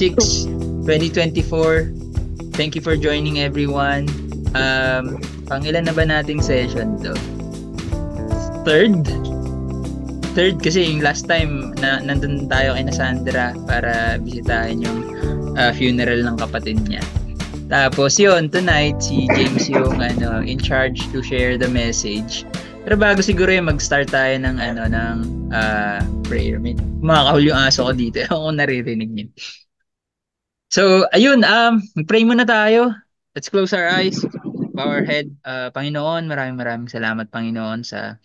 6, 2024. Thank you for joining, everyone. Pangilan na ba nating session to? Third kasi yung last time na nandun tayo kay Sandra para bisitahin yung funeral ng kapatid niya. Tapos yun, tonight si James yung in charge to share the message. Pero bago siguro yung mag-start tayo ng prayer. May makakahul yung aso ko dito. Ako naririnig niyo. So, ayun, pray muna tayo. Let's close our eyes, bow our head. Panginoon, maraming salamat, Panginoon, sa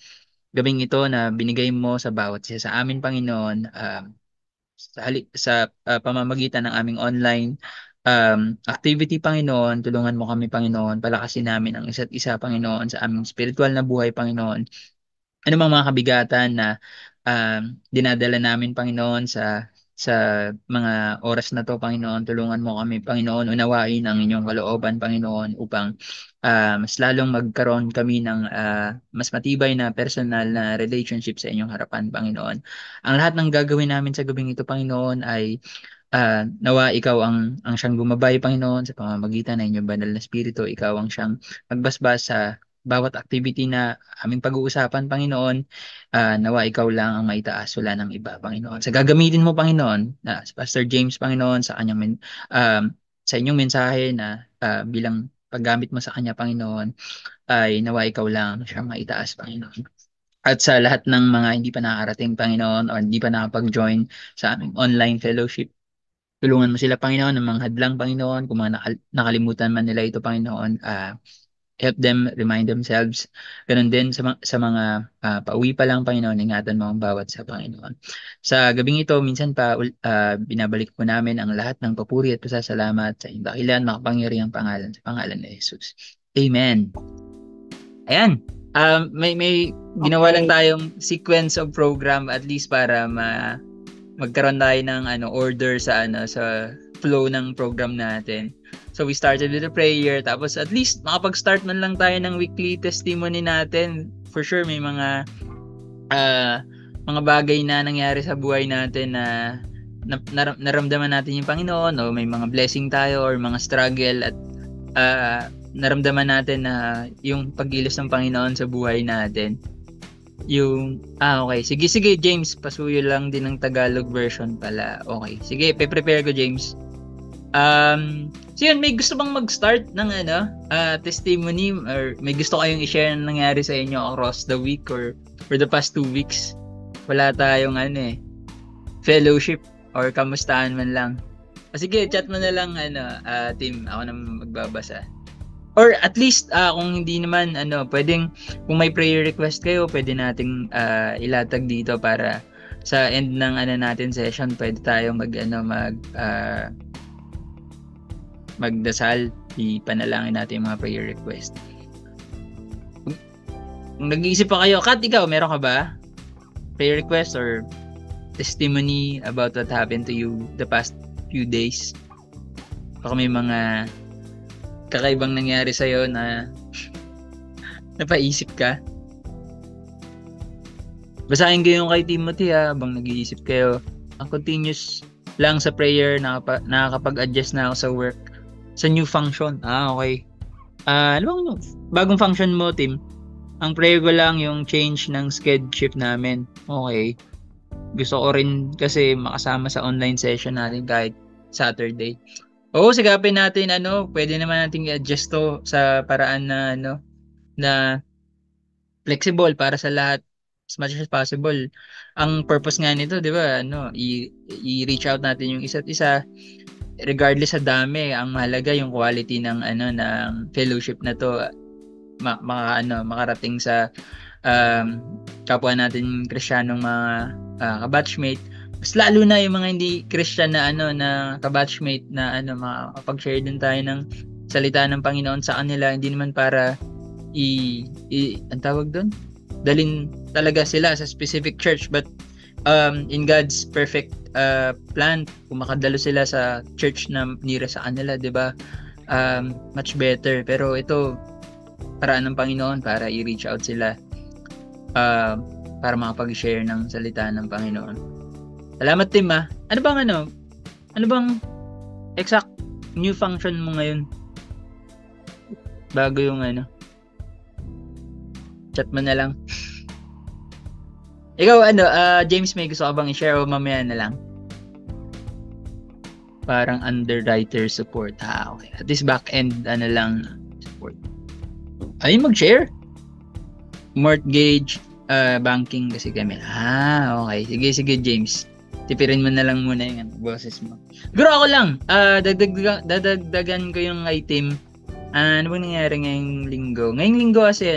gabing ito na binigay mo sa bawat isa sa amin, Panginoon, sa pamamagitan ng aming online activity, Panginoon. Tulungan mo kami, Panginoon. Palakasin namin ang isa't isa, Panginoon, sa aming spiritual na buhay, Panginoon. Ano mang mga kabigatan na dinadala namin, Panginoon, sa mga oras na to, Panginoon. Tulungan mo kami, Panginoon, unawain ang inyong kalooban, Panginoon, upang mas lalong magkaroon kami ng mas matibay na personal na relationship sa inyong harapan, Panginoon. Ang lahat ng gagawin namin sa gabing ito, Panginoon, ay nawa ikaw ang siyang gumabay, Panginoon, sa pamamagitan ng inyong banal na spirito. Ikaw ang siyang magbasbas sa bawat activity na aming pag-uusapan, Panginoon. Nawa ikaw lang ang maitaas, wala ng iba, Panginoon. Sa gagamitin mo, Panginoon, si Pastor James, Panginoon, sa inyong mensahe na bilang paggamit mo sa kanya, Panginoon, ay nawa ikaw lang siyang maitaas, Panginoon. At sa lahat ng mga hindi pa nakarating, Panginoon, or hindi pa nakapag-join sa aming online fellowship, tulungan mo sila, Panginoon, ng mga hadlang, Panginoon. Kung mga nakalimutan man nila ito, Panginoon, help them remind themselves. Ganun din sa mga pauwi pa lang, Panginoon, ingatan mo ang bawat sa Panginoon. Sa gabing ito, minsan pa binabalik po namin ang lahat ng papuri at pasasalamat sa iyong dakilan, makapangyarihang pangalan, sa pangalan ni Jesus. Amen. Ayan. May ginawa lang tayong sequence of program at least para magkaroon tayo ng order sa flow ng program natin. So we started with a prayer, tapos at least makapag-start man lang tayo ng weekly testimony natin. For sure may mga bagay na nangyari sa buhay natin na naramdaman natin yung Panginoon, o may mga blessing tayo or mga struggle at naramdaman natin na yung pag-ilos ng Panginoon sa buhay natin. Okay. Sige, James. Pasuyo lang din ng Tagalog version pala. Okay. Sige, prepare ko, James. So yun, may gusto bang mag-start ng testimony, or may gusto kayong i-share na nangyari sa inyo across the week or for the past 2 weeks? Wala tayong fellowship or kamustahan man lang. Sige, chat mo na lang team. Ako na magbabasa. Or at least kung hindi naman pwedeng kung may prayer request kayo, pwede nating ilatag dito para sa end ng natin session, pwede tayong magdasal, ipanalangin natin yung mga prayer request. Kung nag-iisip pa kayo, Kat, ikaw, meron ka ba prayer request or testimony about what happened to you the past few days? Baka may mga kakaibang nangyari sa'yo na napaisip ka. Basahin ko yung kay Timothy habang nag-iisip kayo. Ang continuous lang sa prayer, nakakapag-adjust na ako sa work. Sa new function. Okay. Ano bang bagong function mo, Tim? Ang prayer ko lang yung change ng schedule namin. Okay. Gusto ko rin kasi makasama sa online session natin kahit Saturday. Oo, sigapin natin pwede naman nating i-adjust to sa paraan na na flexible para sa lahat as much as possible. Ang purpose nga nito, 'di ba? I-reach out natin yung isa't isa regardless sa dami. Ang mahalaga yung quality ng ng fellowship na to, makarating sa kapwa natin Kristiyanong mga kabatchmate. Mas lalo na yung mga hindi Christian na na kabatchmate na makapag-share din tayo ng salita ng Panginoon sa kanila, hindi naman para ang tawag doon, dalin talaga sila sa specific church, but in God's perfect plan, kung makadalo sila sa church na nira sa kanila, 'di ba? Much better. Pero ito paraan ng Panginoon para i-reach out sila para makapag-share ng salita ng Panginoon. Salamat, Tim. Ano bang exact new function mo ngayon. Bago yung chat mo na lang. Ikaw James, may gusto ka bang i-share o mamaya na lang? Parang underwriter support. Okay. At least back-end lang support. Ay, mag-share. Mortgage, banking kasi kami. Okay. Sige James. Tipirin mo na lang muna yung boses mo. Siguro ako lang. Dadagdagan ko yung item. Ano bang nangyari ngayong linggo? Ngayong linggo kasi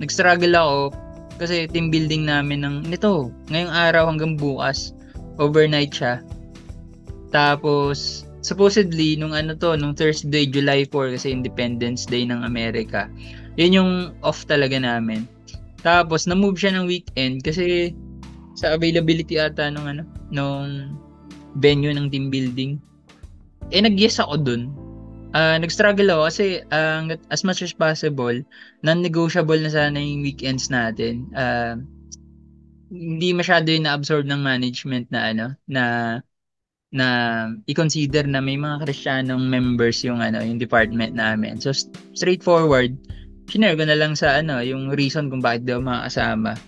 nag-struggle ako kasi team building namin ngayong araw hanggang bukas. Overnight siya. Tapos, supposedly, nung Thursday, July 4, kasi Independence Day ng Amerika, yun yung off talaga namin. Tapos, na-move siya ng weekend kasi sa availability ata nung venue ng team building. Nag-yes ako dun. Nag-struggle ako kasi as much as possible, non-negotiable na sana yung weekends natin. Hindi masyado yung na-absorb ng management na i-consider na may mga Kristiyanong members yung yung department namin. So straightforward, shinare ko na lang sa yung reason kung bakit daw makasama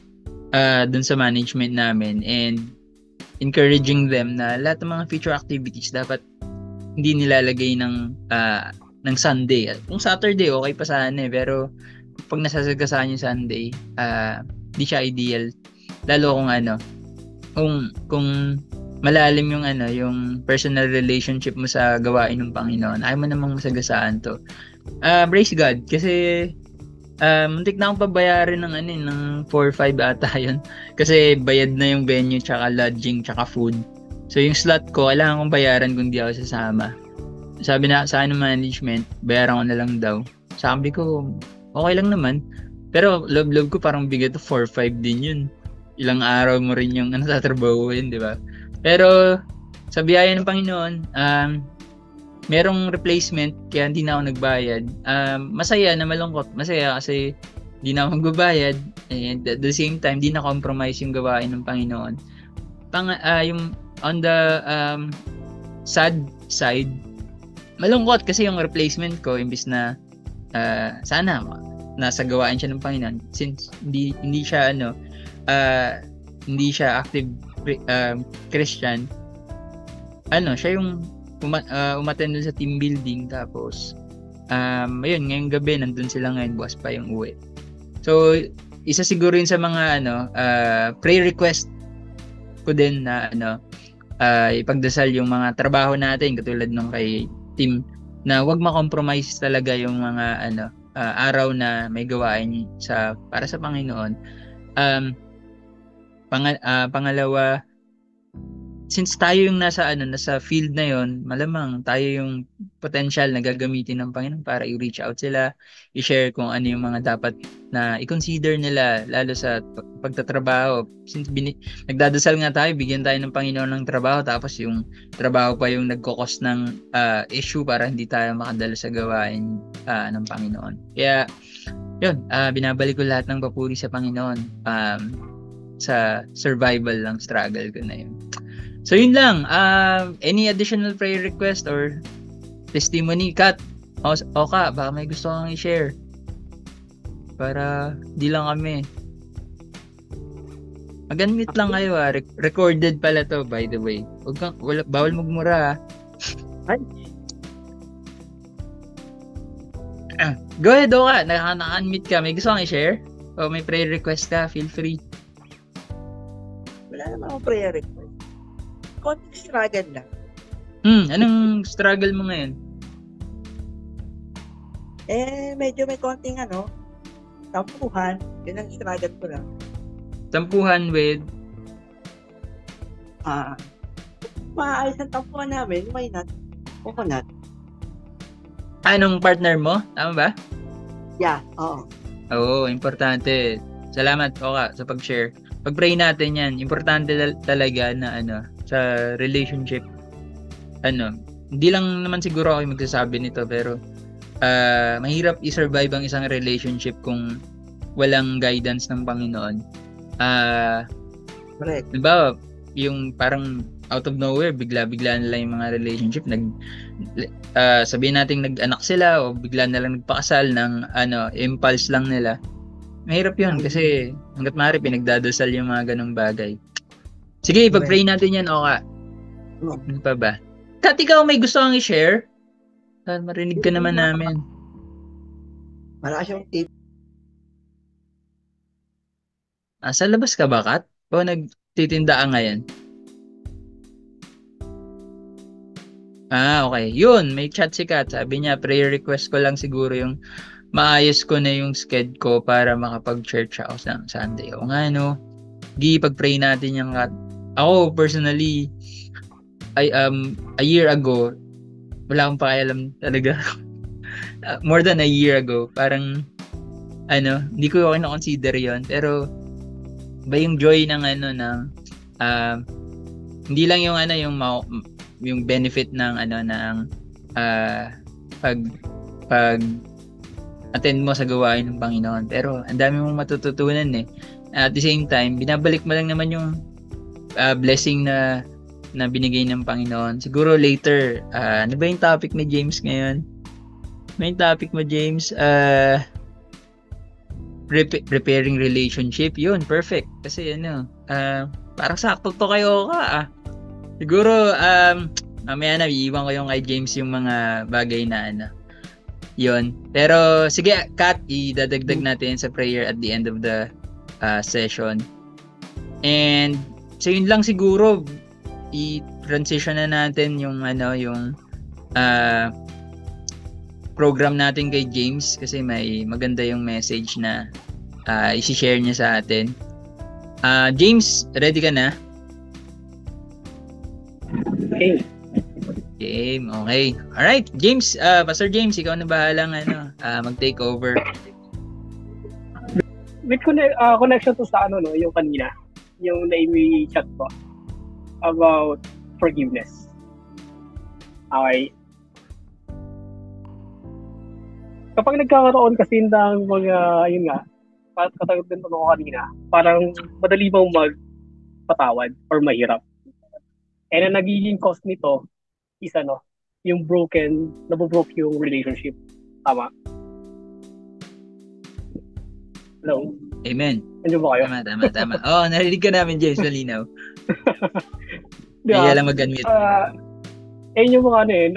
dun sa management namin, and encouraging them na lahat ng mga future activities dapat hindi nilalagay ng Sunday. Kung Saturday okay pa sana pero pag nasasagasaan yung Sunday, di siya ideal. Lalo kung malalim yung yung personal relationship mo sa gawain ng Panginoon. Ayaw mo namang masagasaan to. Praise God kasi muntik na akong pabayarin ng 4-5 ata yun. Kasi bayad na yung venue tsaka lodging tsaka food. So yung slot ko kailangan kong bayaran kung di ako sasama. Sabi na sa ng management, bayaran ko na lang daw. Sabi ko, okay lang naman. Pero love ko parang bigat to 4-5 din yun. Ilang araw mo rin yung tatrabahuin, di ba? Pero sa biyaya ng Panginoon, merong replacement kaya hindi na ako nagbayad. Masaya na malungkot. Masaya kasi hindi na ako magbabayad. And at the same time, hindi na compromise yung gawain ng Panginoon. Yung on the sad side, malungkot kasi yung replacement ko, imbis na sana nasa gawain siya ng Panginoon, since hindi siya hindi siya active Christian, siya yung umattend sa team building. Tapos ayun, ngayong gabi nandun sila, ngayon bukas pa yung uwi. So isa siguro yun sa mga prayer request ko din na ipagdasal yung mga trabaho natin, katulad nung kay team, na wag ma-compromise talaga yung mga araw na may gawain para sa Panginoon. Pangalawa, since tayo yung nasa field na yon, malamang tayo yung potential na gagamitin ng Panginoon para i-reach out sila, i-share kung ano yung mga dapat na i-consider nila, lalo sa pagtatrabaho. Since nagdadasal nga tayo, bigyan tayo ng Panginoon ng trabaho, tapos yung trabaho pa yung nagkokos ng issue para hindi tayo makadala sa gawain ng Panginoon. Kaya yun, binabalik ko lahat ng papuri sa Panginoon sa survival lang struggle ko na yun. So yun lang. Any additional prayer request or testimony, Kat? Ka, baka may gusto kang i-share para di lang kami. Mag-unmute lang kayo recorded pala to, by the way. Bawal magmura. Ay. Go ahead, Oka. Naka-unmute ka. May gusto kang i-share? O may prayer request ka, feel free. Wala naman akong prayer request. Konting struggle lang. Anong struggle mo ngayon? Medyo may konting tampuhan. Yun ang struggle ko lang. Tampuhan with? Maayos ang tampuhan namin. May coconut. Anong partner mo? Tama ba? Yeah, oo. Oo, importante. Salamat, Oka, sa pag-share. Pag-pray natin yan. Importante talaga na sa relationship. Hindi lang naman siguro ako magsasabi nito, pero mahirap i-survive ang isang relationship kung walang guidance ng Panginoon. Correct. Diba, yung parang out of nowhere, bigla-bigla na lang yung mga relationship, sabihin natin nag-anak sila o bigla na lang nagpakasal ng impulse lang nila. Mahirap yun kasi hanggat maaari pinagdadasal yung mga ganong bagay. Sige, ipag-pray natin yan, Oka. Ano pa ba? Kat, ikaw may gusto kang i-share? Marinig ka naman namin. Malakas yung tip. Sa labas ka ba, Kat? O nagtitinda ka ngayon? Okay. Yun, may chat si Kat. Sabi niya, prayer request ko lang siguro yung maayos ko na yung sked ko para makapag-church ako sa Sunday. O nga, no? Pag-pray natin yung Kat. Ako, personally, a year ago, wala akong pakialam talaga. More than a year ago, parang, hindi ko na-consider yon. Pero, ba yung joy ng hindi lang yung yung benefit ng pag attend mo sa gawain ng Panginoon, pero ang dami mong matututunan at the same time binabalik mo lang naman yung blessing na binigay ng Panginoon. Siguro later, ano ba yung topic ni James ngayon? May topic mo, James? Repairing relationship. Yun, perfect. Kasi parang sakto to kayo ka. Siguro, mamaya na, iiwan ko yung kay James yung mga bagay na yun. Pero, sige, Kat, idadagdag natin sa prayer at the end of the session. And, so yun lang siguro, i-transition na natin yung program natin kay James kasi may maganda yung message na i-share niya sa atin. James, ready ka na? Okay. Game, okay. Alright, James, Pastor James, ikaw na bahalang mag-take over. With connection to sa yung kanina, yung na-chat ko about forgiveness. Okay. Kapag nagkakaroon kasi ng mga, yun nga, katagod din ko kanina, parang madali bang magpatawad or mahirap. And ang nagiging cause nito is yung nabobroke yung relationship. Tama? Hello? Amen. Nandiyo ba kayo? Tama. Narinig ka namin, James, malinaw. Kaya lang mag-unmute. Yung mga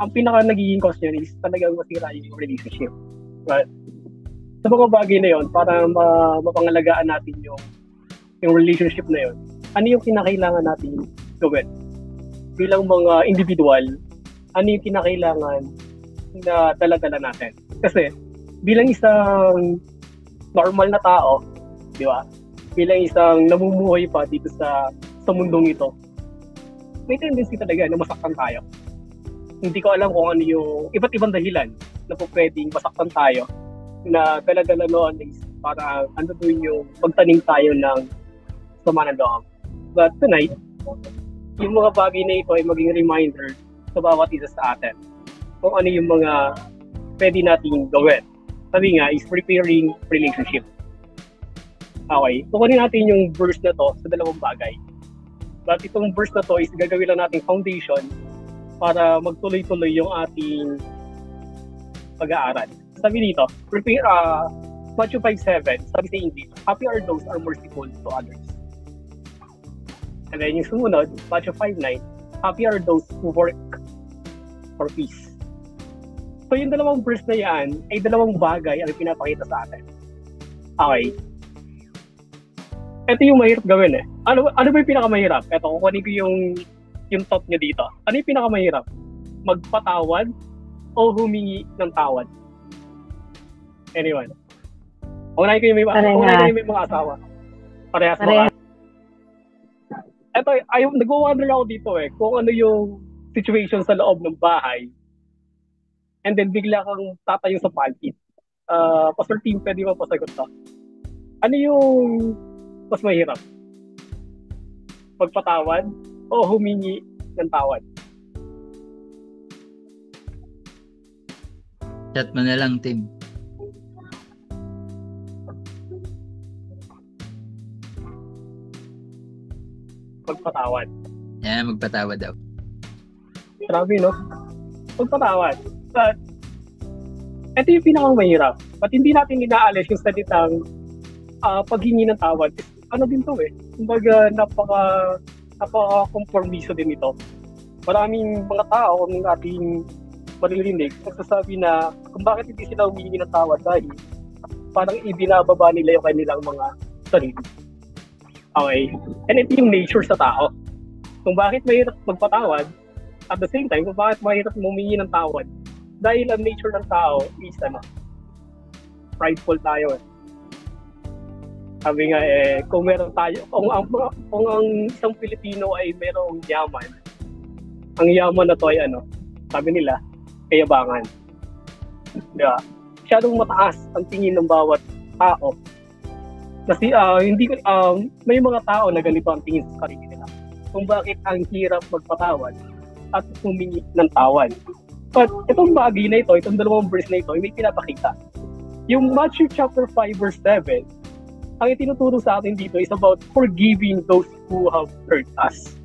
ang pinaka nagiging cause niyan is talagang masira yung relationship. Right? Sa mga bagay na yon, para mapangalagaan natin yung relationship na yon, ano yung kinakailangan natin gawin? Bilang mga individual, ano yung kinakailangan na dala-dala natin? Kasi bilang isang normal na tao, di ba? Bilang isang namumuhay pa dito sa mundong ito, may tendency talaga na masaktan tayo. Hindi ko alam kung ano yung iba't ibang dahilan na po pwedeng masaktan tayo na dala-dala noon is para doon yung magtanim tayo ng sama ng loob. But tonight, yung mga bagay na ito ay maging reminder sa bawat isa sa atin kung ano yung mga pwede nating gawin. Sabi nga is repairing relationship. Okay, kukunin natin yung verse na to sa dalawang bagay. But itong verse na to is gagawin lang nating foundation para magtuloy-tuloy yung ating pag-aaral. Sabi dito, Matthew 5:7, sabi sa English, happy are those are merciful to others. And then yung sumunod, Matthew 5:9, happy are those who work for peace. So yung dalawang verse na yan, ay dalawang bagay ang pinapakita sa atin. Okay. Ito yung mahirap gawin Ano ba yung pinakamahirap? Ito, kukunin ko yung thought niya dito. Ano yung pinakamahirap? Magpatawad o humingi ng tawad? Anyone? Unahin ko yung may mga asawa. Parehas ba? Ito, nag-wonder ako dito kung ano yung situation sa loob ng bahay. And then bigla kang tatayo sa pulpit. Pastor Tim, pwede mo pasagot to? Ano yung mas mahirap? Magpatawad o humingi ng tawad? Chat mo na lang, Tim. magpatawad. Magpatawad daw. Grabe, no? Magpatawad. But, ito yung pinakang mahirap. But hindi natin inaalis yung salitang paghingi ng tawad. Ano din to eh. Kumbaga, napaka-conformiso din ito. Maraming mga tao ng ating maririnig nagsasabi na kung bakit hindi sila humihingi ng tawad dahil parang ibinababa nila yung kanilang mga sarili. Okay? And ito yung nature sa tao. Kung bakit mahirap magpatawad, at the same time, kung bakit mahirap humingi ng tawad, dahil ang nature ng tao is prideful tayo. Sabi nga kung meron tayo, kung ang isang Pilipino ay merong yaman, ang yaman na to ay sabi nila, kayabangan. Diba? Masyadong mataas ang tingin ng bawat tao. Kasi may mga tao na ganito ang tingin sa sarili nila. Kung bakit ang hirap magpatawad at humingi ng tawad. But itong bagay na ito, itong dalawang verse na ito, may pinapakita. Yung Matthew chapter 5 verse 7, ang itinuturo sa atin dito is about forgiving those who have hurt us.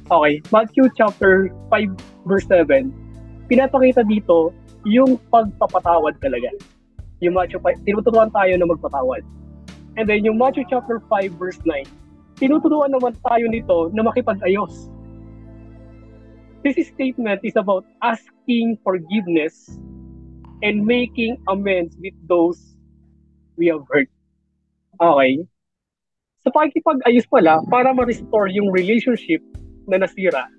Okay, Matthew chapter 5 verse 7, pinapakita dito yung pagpapatawad talaga. Yung Matthew 5, tinuturuan tayo na magpatawad. And then yung Matthew chapter 5 verse 9, tinuturuan naman tayo nito na makipag-ayos. This statement is about asking forgiveness and making amends with those we have hurt. Okay? Sa pakikipag-ayos pala, para ma-restore yung relationship na nasira,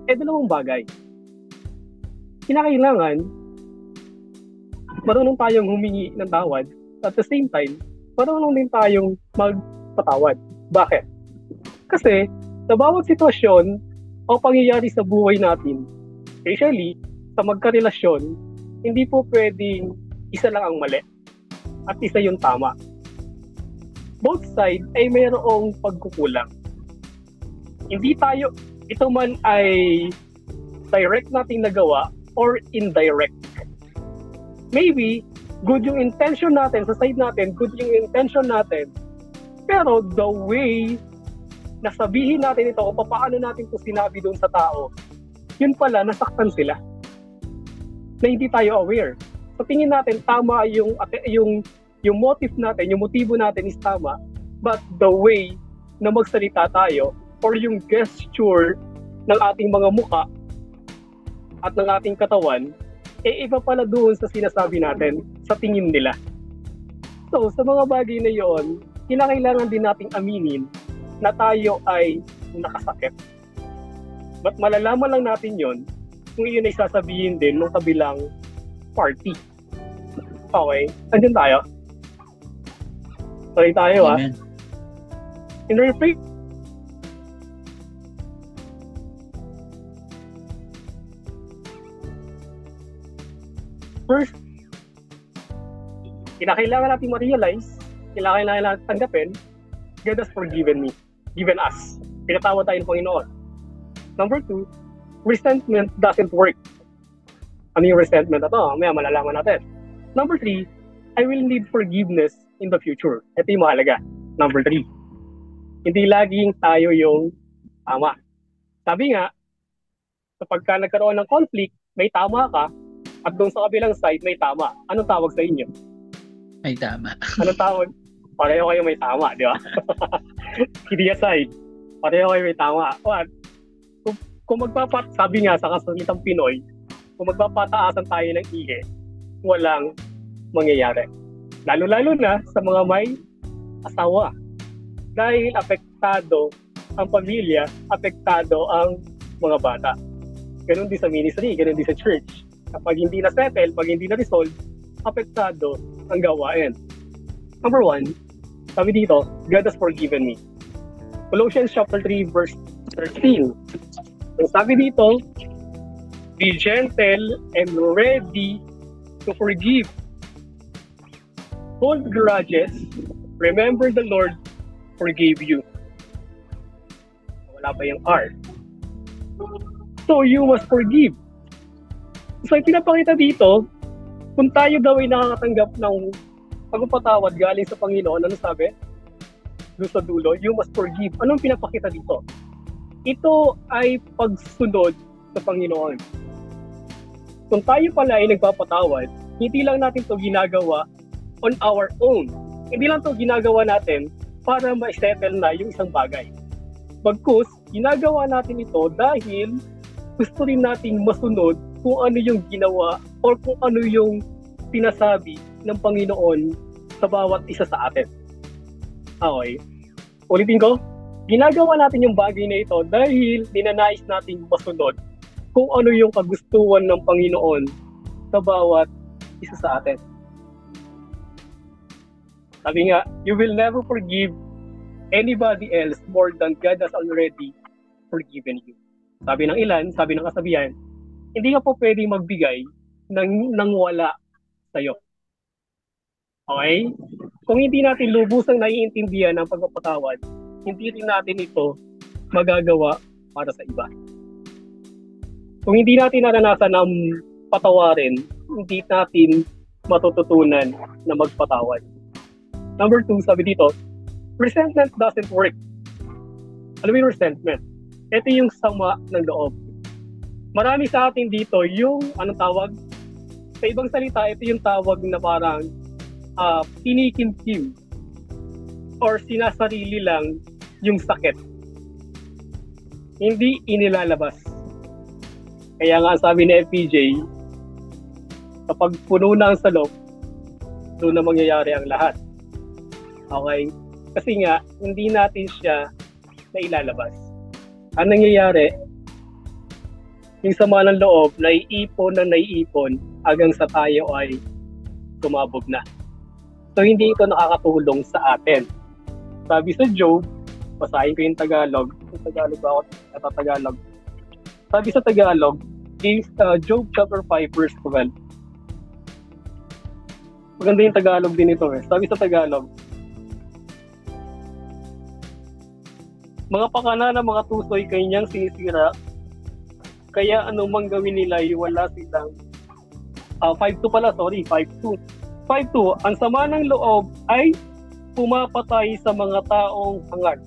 dalawang bagay. Kinakailangan, marunong tayong humingi ng tawad. At the same time, marunong din tayong magpatawad. Bakit? Kasi, sa bawat sitwasyon, o pangyayari sa buhay natin, especially sa magkarelasyon, hindi po pwedeng isa lang ang mali at isa yung tama. Both sides ay mayroong pagkukulang. Hindi tayo, ito man ay direct nating nagawa or indirect. Maybe, good yung intention natin, sa side natin, good yung intention natin, pero the way nasabihin natin ito o paano natin ito sinabi doon sa tao, yun pala, nasaktan sila. Na hindi tayo aware. So tingin natin, tama yung motive natin, yung motibo natin is tama, but the way na magsalita tayo or yung gesture ng ating mga muka at ng ating katawan, iba pala doon sa sinasabi natin, sa tingin nila. So, sa mga bagay na yon, kinakailangan din nating aminin na tayo ay nakasakit. But malalaman lang natin yon kung yun ay sasabihin din ng kabilang party. Okay? Andyan tayo. Sorry tayo. Amen. In rephrase, first, kinakailangan natin ma-realize, kinakailangan natin tanggapin, God has forgiven me. Given us. Pinatawad tayo ng Panginoon. Number 2, resentment doesn't work. Ano yung resentment na to? Maya malalaman natin. Number 3, I will need forgiveness in the future. Ito yung mahalaga. Number 3, hindi laging tayo yung tama. Sabi nga, kapag ka nagkaroon ng conflict, may tama ka, at doon sa kabilang side, may tama. Anong tawag sa inyo? May tama. Anong tawag? Pareho kayo may tama, di ba? Hindi aside. Pareho kayo may tama. Kung sabi nga sa kasalitang Pinoy, kung magpapataasan tayo ng ihe, walang mangyayari. Lalo-lalo na sa mga may asawa. Dahil apektado ang pamilya, apektado ang mga bata. Ganun din sa ministry, ganun din sa church. Kapag hindi na-settle, pag hindi na-resolve, apektado ang gawain. Number 1, sabi dito, God has forgiven me. Colossians chapter 3 verse 13. Ang sabi dito, be gentle and ready to forgive. Hold grudges. Remember the Lord forgave you. Wala pa yung R. So you must forgive. So pinapakita dito, kung tayo daw ay nakakatanggap ng pagpapatawad galing sa Panginoon, ano sabi? Doon sa dulo, you must forgive. Anong pinapakita dito? ito ay pagsunod sa Panginoon. Kung tayo pala ay nagpapatawad, hindi lang natin to ginagawa on our own. Hindi lang to ginagawa natin para ma-settle na yung isang bagay. Bagkus, ginagawa natin ito dahil gusto rin nating masunod kung ano yung ginawa or kung ano yung sinasabi ng Panginoon sa bawat isa sa atin. Okay. Ulitin ko, ginagawa natin yung bagay na ito dahil ninanais nating masunod kung ano yung kagustuhan ng Panginoon sa bawat isa sa atin. Sabi nga, you will never forgive anybody else more than God has already forgiven you. Sabi ng ilan, sabi ng kasabihan, hindi ka po pwedeng magbigay ng wala sa'yo. Okay? Kung hindi natin lubusang naiintindihan ang pagpapatawad, hindi rin natin ito magagawa para sa iba. Kung hindi natin naranasan ang patawarin, hindi natin matututunan na magpatawad. Number 2, sabi dito, resentment doesn't work. Alam mo yung resentment? Ito yung sama ng loob. Marami sa atin dito yung, anong tawag? Sa ibang salita, ito yung tawag na parang kinikimkim or sinasarili lang yung sakit. Hindi inilalabas. Kaya nga sabi ni FPJ, kapag puno na ang salop, doon na mangyayari ang lahat. Okay? Kasi nga, hindi natin siya nailalabas. Ang nangyayari, yung sama ng loob, naiipon hanggang sa tayo ay tumabog na. So, hindi ito nakakatulong sa atin. Sabi sa Job, basahin ko yung Tagalog. Yung Tagalog ba ako? Tagalog. Sabi sa Tagalog, is Job chapter 5 verse 12. Maganda yung Tagalog din ito eh. Sabi sa Tagalog, mga pakana ng mga tusoy kanyang sinisira, kaya anumang gawin nila ay wala silang 5-2 pala, sorry, 5-2. 5-2, ang sama ng loob ay pumapatay sa mga taong hangad.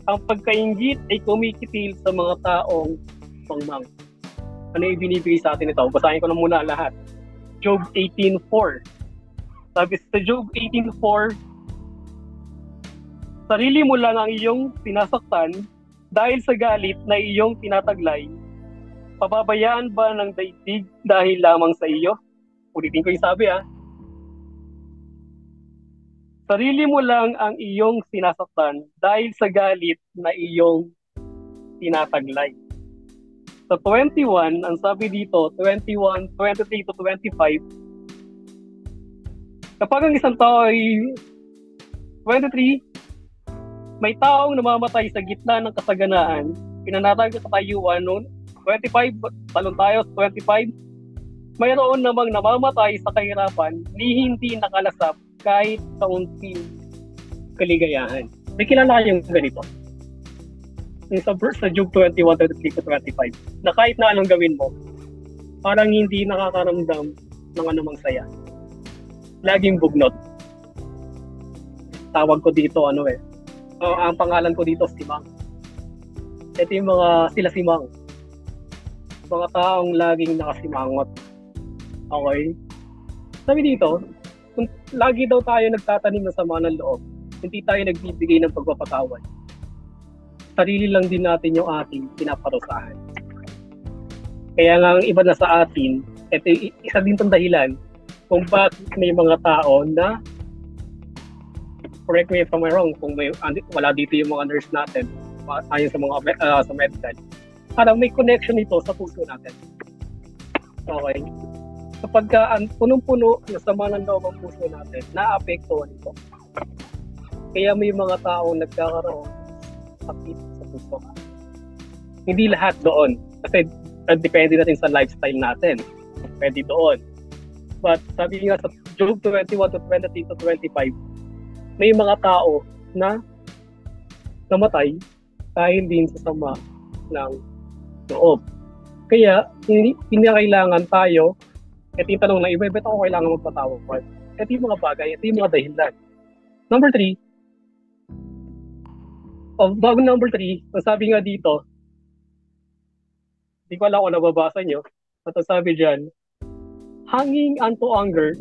Ang pagkainggit ay kumikitil sa mga taong pangmang. Ano yung binibigay sa atin ito? Basahin ko na muna lahat. Job 18:4. Sabi sa Job 18:4, sarili mo lang ang iyong sinasaktan dahil sa galit na iyong tinataglay. Pababayaan ba ng daigdig dahil lamang sa iyo? Ulitin ko yung sabi Sarili mo lang ang iyong sinasaktan dahil sa galit na iyong tinataglay. Sa 21, ang sabi dito, 21, 23 to 25, kapag ang isang tao ay 23, may taong namamatay sa gitna ng kasaganaan, pinanatag sa katayuan noon, 25, talon tayo, 25, mayroon namang namamatay sa kahirapan, ni hindi nakalasap kahit kaunting kaligayahan. May kilala kayong ganito? Yung sa Job 21, 23 to 25, na kahit na anong gawin mo, parang hindi nakakaramdam ng anumang saya. Laging bugnot. Tawag ko dito, ang pangalan ko dito, Simang. Ito yung sila Simang. Mga taong laging nakasimangot. Okay? Sabi dito, kung lagi daw tayo nagtatanim ng sama ng loob, hindi tayo nagbibigay ng pagpapatawad, sarili lang din natin yung ating pinaparusahan. Kaya nga ang iba na sa atin, ito isa din itong dahilan kung bakit may mga tao na, correct me if I'm wrong, kung wala dito yung mga nurse natin, ayon sa mga sa medical, parang may connection ito sa puso natin. Okay? Kapag punong-puno na sama ng loob ang puso natin, naapektuhan ito. Kaya may mga taong nagkakaroon sakit sa puso. Hindi lahat doon. Kasi depende natin sa lifestyle natin. Pwede doon. But sabi nga sa Job 21 to 23 to 25, may mga tao na namatay dahil din sa sama ng loob. Kaya, hindi kailangan tayo, ito yung tanong na iba, ba't ako kailangan magpatawad? Ito yung mga bagay, ito yung mga dahilan. Number 3, Bago number 3, ang sabi nga dito, hindi ko alam kung nababasa nyo, at ang sabi dyan, hanging unto anger,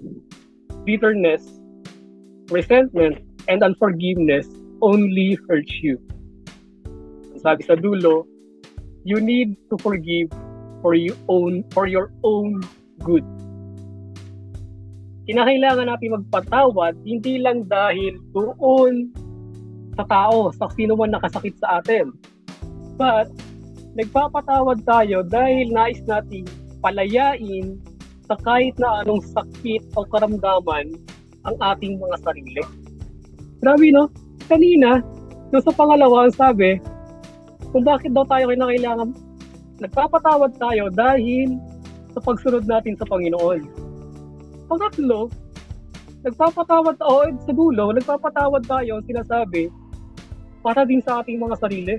bitterness, resentment, and unforgiveness only hurts you. Ang sabi sa dulo, you need to forgive for your own good. Kinakailangan natin magpatawad, hindi lang dahil doon sa tao, sa sino man nakasakit sa atin. But, nagpapatawad tayo dahil nais nating palayain sa kahit na anong sakit o karamdaman ang ating mga sarili. Grabe, no? Kanina, no, sa pangalawa, ang sabi, kung bakit daw tayo kailangan, nagpapatawad tayo dahil sa pagsunod natin sa Panginoon. Pangatlo, nagpapatawad tayo, sa dulo, nagpapatawad tayo, sinasabi, para din sa ating mga sarili.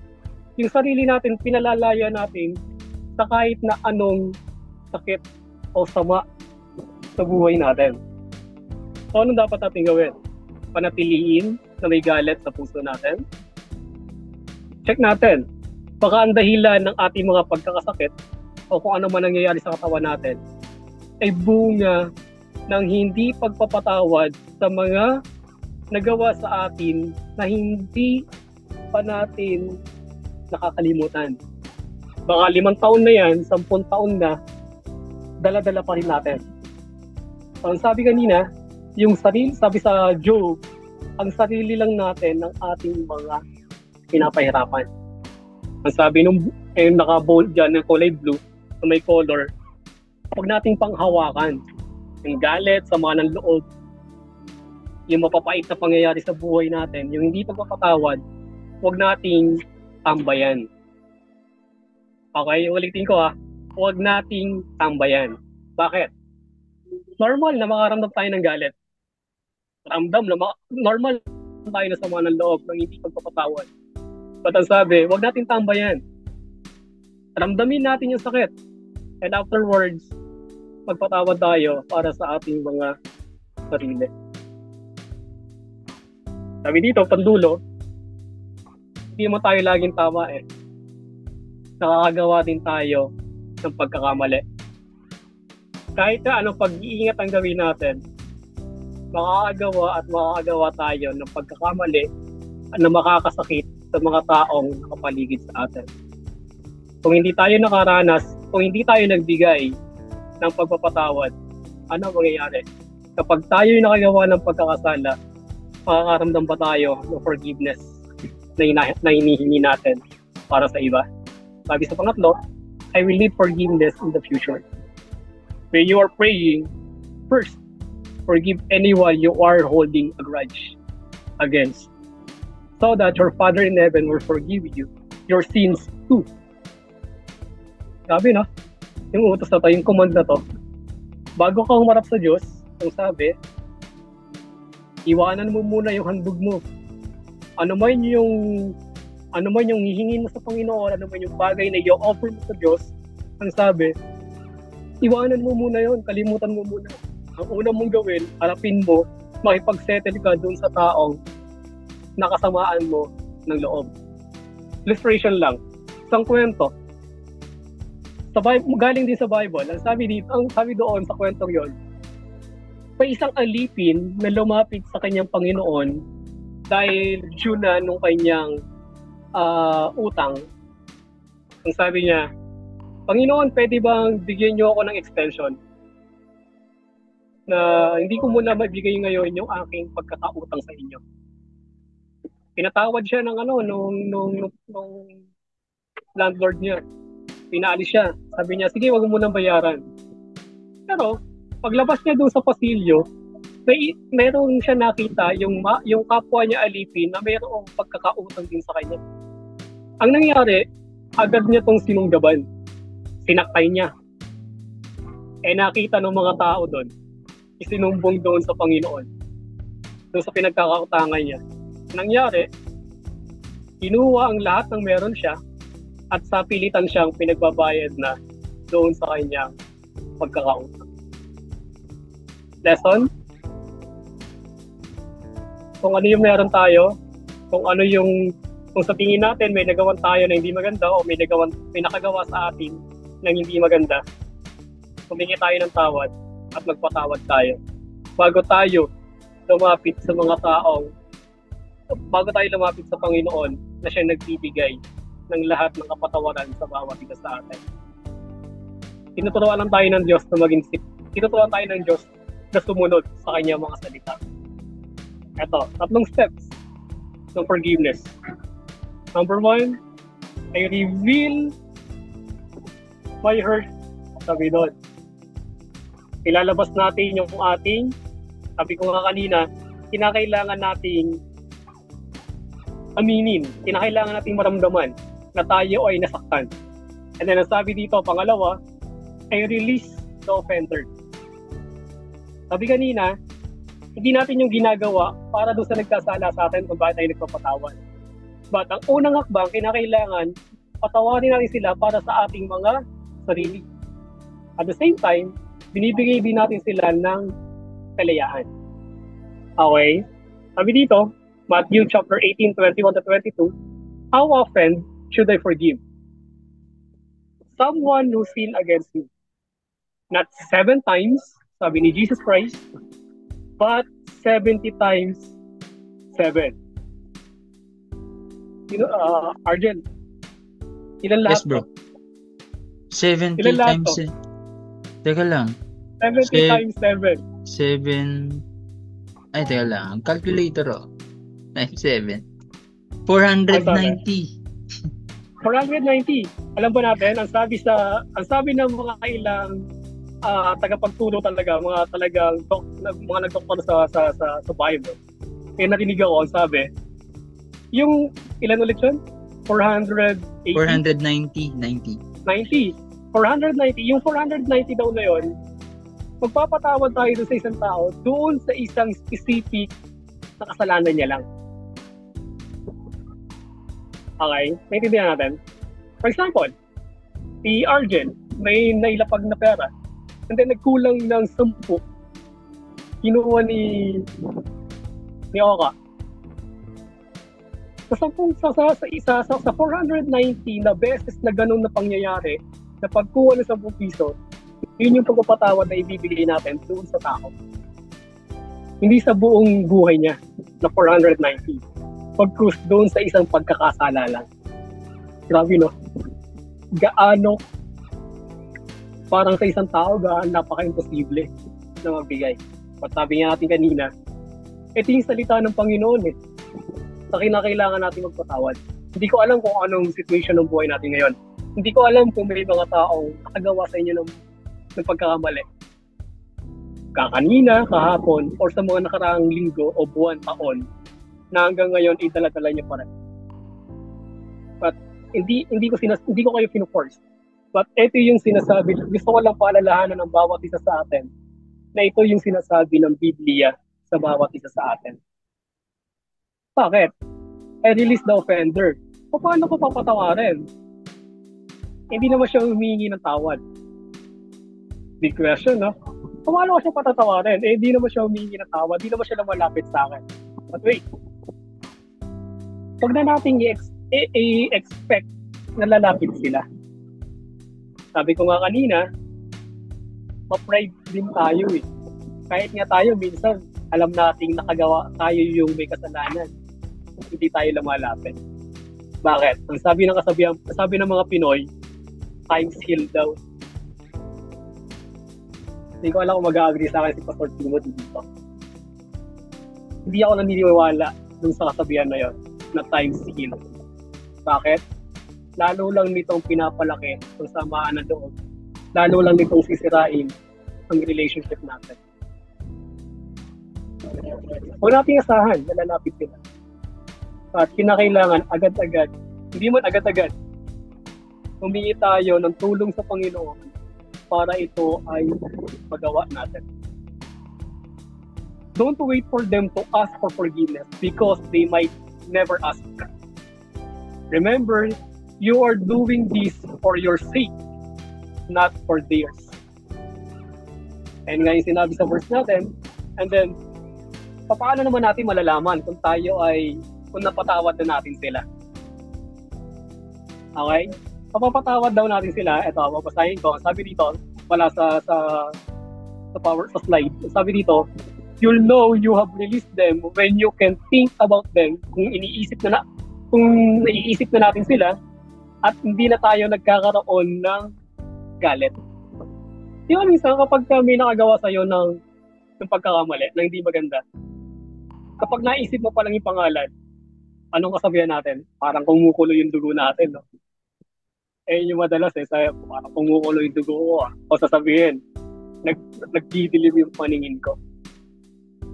Yung sarili natin, pinalalaya natin sa kahit na anong sakit o sama sa buhay natin. So, anong dapat natin gawin? Panatiliin na may galit sa puso natin? Check natin. Baka ang dahilan ng ating mga pagkakasakit o kung ano man nangyayari sa katawan natin ay bunga ng hindi pagpapatawad sa mga nagawa sa atin na hindi pa natin nakakalimutan. Baka 5 taon na yan, 10 taon na, dala-dala pa rin natin. So, ang sabi kanina, yung sarili, sabi sa Job, ang sarili lang natin ng ating mga pinapahirapan. Ang sabi nung naka-bold dyan ng kulay blue, na may color, huwag nating panghawakan. Yung galit, sama ng loob, yung mapapait na pangyayari sa buhay natin, yung hindi pagpapatawad, huwag nating tambayan. Okay, ulitin ko huwag nating tambayan. Bakit? Normal na makaramdam tayo ng galit. Normal tayo na sama ng loob ng hindi pagpapatawad. But ang sabi, huwag nating tambayan. Ramdamin natin yung sakit. And afterwards, magpatawad tayo para sa ating mga sarili. Sabi dito, pandulo, hindi mo tayo laging tama Nakakagawa din tayo ng pagkakamali. Kahit na anong pag-iingat ang gawin natin, makakagawa tayo ng pagkakamali na makakasakit sa mga taong nakapaligid sa atin. Kung hindi tayo nakaranas, kung hindi tayo nagbigay ng pagpapatawad, ano mangyayari? Kapag tayo nakagawa ng pagkakasala, makakaramdam pa tayo ng forgiveness na hinihingi natin para sa iba. Sabi sa pangatlo, I will need forgiveness in the future. When you are praying, first, forgive anyone you are holding a grudge against, so that your Father in heaven will forgive you your sins too. Sabi, no? Yung utos na to, yung command na to, bago ka humarap sa Diyos, ang sabi, iwanan mo muna yung handog mo. Ano man yung hihingin mo sa Panginoon, ano man yung bagay na i-offer mo sa Diyos, ang sabi, iwanan mo muna yon, kalimutan mo muna. Ang una mong gawin, harapin mo, makipag-settle ka dun sa taong nakasamaan mo ng loob. Illustration lang, isang kwento. Sa Bible, galing din sa Bible, ang sabi doon sa kwentong yon, may isang alipin na lumapit sa kanyang Panginoon dahil due na nung kanyang utang. Ang sabi niya, Panginoon, pwede bang bigyan niyo ako ng extension? Na hindi ko muna mabigay ngayon yung aking pagkakautang sa inyo. Pinatawad siya ng nung landlord niya. Pinaalis siya. Sabi niya, sige, wag mo munang bayaran. Pero, paglabas niya doon sa pasilyo, meron siya nakita yung kapwa niya alipin na mayroong pagkakautang din sa kanya. Ang nangyari, agad niya tong sinunggaban. Sinakay niya. Nakita ng mga tao doon, isinumbong doon sa Panginoon. Doon sa pinagkakautangan niya. Nangyari, kinuha ang lahat ng meron siya at sa pilitan siyang pinagbabayad na doon sa kanyang pagkakautang. Lesson? Kung ano yung meron tayo, kung Kung sa tingin natin may nagawan tayo na hindi maganda o may nakagawa sa atin na hindi maganda, humingi tayo ng tawad at magpatawad tayo. Bago tayo lumapit sa Panginoon na siya nagbibigay ng lahat ng kapatawaran sa bawat isa sa atin. Tinuturuan lang tayo ng Diyos na tinuturuan tayo ng Diyos na sumunod sa kanyang mga salita. Ito, 3 steps ng forgiveness. Number 1, I reveal my hurt. Sabi doon, ilalabas natin yung ating, sabi ko nga kanina, kinakailangan nating aminin, kinakailangan nating maramdaman na tayo ay nasaktan. And then, ang sabi dito, pangalawa, I release the offender. Sabi kanina, hindi natin yung ginagawa para doon sa nagkasala sa atin kung bakit tayo nagpapatawad. But ang unang hakbang, kinakailangan patawarin natin sila para sa ating mga sarili. At the same time, binibigay din natin sila ng kalayaan. Okay? Sabi dito, Matthew chapter 18, 21-22, how often should I forgive? Someone who sinned against me. Not 7 times, sabi ni Jesus Christ, but 70 times 7. Arjen, ilan lahat? Yes, bro. 70 Ilan lahat times. to? Teka lang. 70 times 7. 7. Ay, teka lang. Calculator, oh. Times 7. 490. 490. Alam ba natin, ang sabi ng mga ilang tagapagturo talaga, mga nagdoktor sa Bible. Kaya narinig ako, ang sabi, yung ilan ulit yun? 480? 490. 90. 90. 490. Yung 490 daw na yun, magpapatawad tayo doon sa isang tao doon sa isang specific na kasalanan niya lang. Okay? Naintindihan natin? For example, si Arjen, may nailapag na pera and then nagkulang ng 10. Kinuha ni Oka. Sa 490 na beses na ganun na pangyayari, na pagkuha ng 10 piso, yun yung pagpapatawad na ibibigay natin doon sa tao. Hindi sa buong buhay niya na 490. Pag-cruise doon sa isang pagkakasala lang. Grabe, no? Gaano, parang sa isang tao, napaka-imposible na magbigay. At sabi nga natin kanina, ito yung salita ng Panginoon eh. Sa kinakailangan natin magpatawad. Hindi ko alam kung anong situation ng buhay natin ngayon. Hindi ko alam kung may mga taong nakagawa sa inyo ng pagkakamali. Kanina, kahapon, or sa mga nakaraang linggo o buwan, taon, na hanggang ngayon idala-dala niyo pa rin. But hindi ko kayo pinu-force. But ito yung sinasabi, gusto ko lang paalalahanan ng bawat isa sa atin na ito yung sinasabi ng Biblia sa bawat isa sa atin. Bakit? I release the offender. Paano ko papatawarin? Hindi naman siya humingi ng tawad. Big question, no? Paano ko siya patatawarin? Hindi naman siya humingi ng tawad. Hindi naman siya lumalapit sa akin. But wait. Huwag na natin i-expect na lalapit sila. Sabi ko nga kanina, ma-pride din tayo eh. Kahit nga tayo, minsan, alam nating nakagawa tayo yung may kasalanan. Hindi tayo lumalapit. Bakit? Ang sabi ng mga Pinoy, times heal daw. Hindi ko alam kung mag-agree sa akin si Pastor Timothy dito. Hindi ako naniniwala dun sa kasabihan na yon na times heal. Bakit? Lalo lang nitong pinapalaki ang samaan na doon. Lalo lang nitong sisirain ang relationship natin. Huwag nating asahan na lalapit sila. At kinakailangan agad-agad, hindi man agad-agad, humingi tayo ng tulong sa Panginoon para ito ay magawa natin. Don't wait for them to ask for forgiveness because they might never ask. Remember, you are doing this for your sake, not for theirs. And nga yung sinabi sa verse natin, and then, paano naman natin malalaman kung napatawad na natin sila? Okay? Papapatawad daw natin sila. Ito, papasahin ko. Sabi dito, wala sa slide. Sabi dito, you'll know you have released them when you can think about them. Kung naiisip na natin sila at hindi na tayo nagkakaroon ng galit. Di ba minsan kapag may nakagawa sa'yo ng pagkakamali na hindi maganda, kapag naisip mo pa lang yung pangalan, anong kasabihan natin? Parang kumukulo yung dugo natin, no? Yung madalas parang kumukulo yung dugo ko, o sasabihin, nagdidilim yung paningin ko.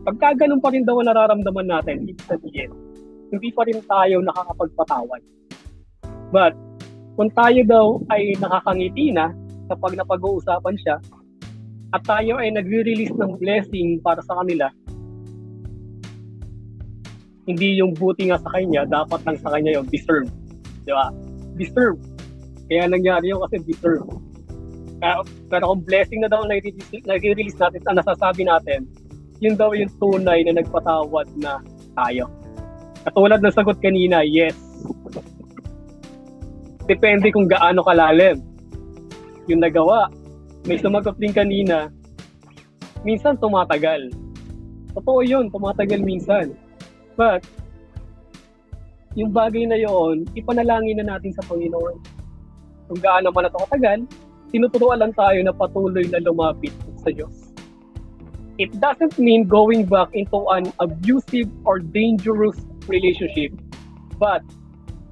Pagka ganun pa rin daw ang nararamdaman natin, ibig sabihin, hindi pa rin tayo nakakapagpatawad. But, kung tayo daw ay nakakangiti na kapag napag-uusapan siya, at tayo ay nagre-release ng blessing para sa kanila, hindi yung buti nga sa kanya, dapat lang sa kanya yung deserve. Di ba? Deserve. Kaya nangyari yun kasi deserve. Pero kung blessing na daw nag-release natin, ang nasasabi natin, yun daw yung tunay na nagpatawad na tayo. Katulad ng sagot kanina, yes. Depende kung gaano kalalim yung nagawa. May sumagot din kanina, minsan tumatagal. Totoo yun, tumatagal minsan. But, yung bagay na yun, ipanalangin na natin sa Panginoon. Kung gaano man ito katagal, tinuturuan lang tayo na patuloy na lumapit sa Diyos. It doesn't mean going back into an abusive or dangerous relationship, but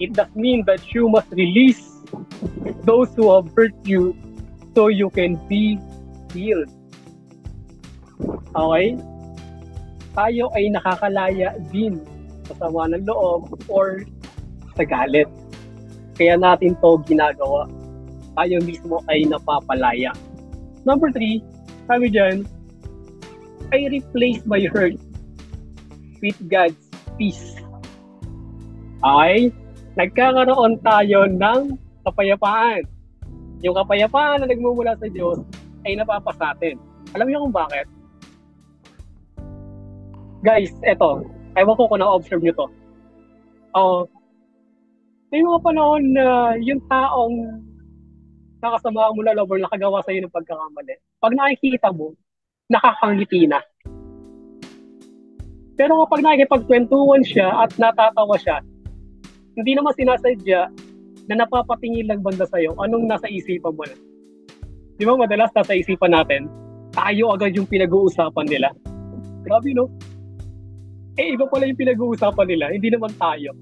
it does mean that you must release those who have hurt you so you can be healed. Okay? Tayo ay nakakalaya din sa sama ng loob or sa galit. Kaya natin to ginagawa. Tayo mismo ay napapalaya. Number 3, sabi dyan, I replace my hurt with God's peace. Okay? Nagkakaroon tayo ng kapayapaan. Yung kapayapaan na nagmumula sa Diyos ay napapasatin. Alam niyo kung bakit? Guys, eto. Ewan ko kung na-observe nyo to. May mga panahon na yung taong nakasama mo na lover nakagawa sa'yo ng pagkakamali. Pag nakikita mo, nakakangiti na. Pero kapag nakikipagkwentuhan siya at natatawa siya, hindi naman sinasadya na napapatingin lang banda sa'yo, anong nasa isipan mo na? Di ba madalas nasa isipan natin, tayo agad yung pinag-uusapan nila. Grabe, no? Iba pala yung pinag-uusapan nila, hindi naman tayo.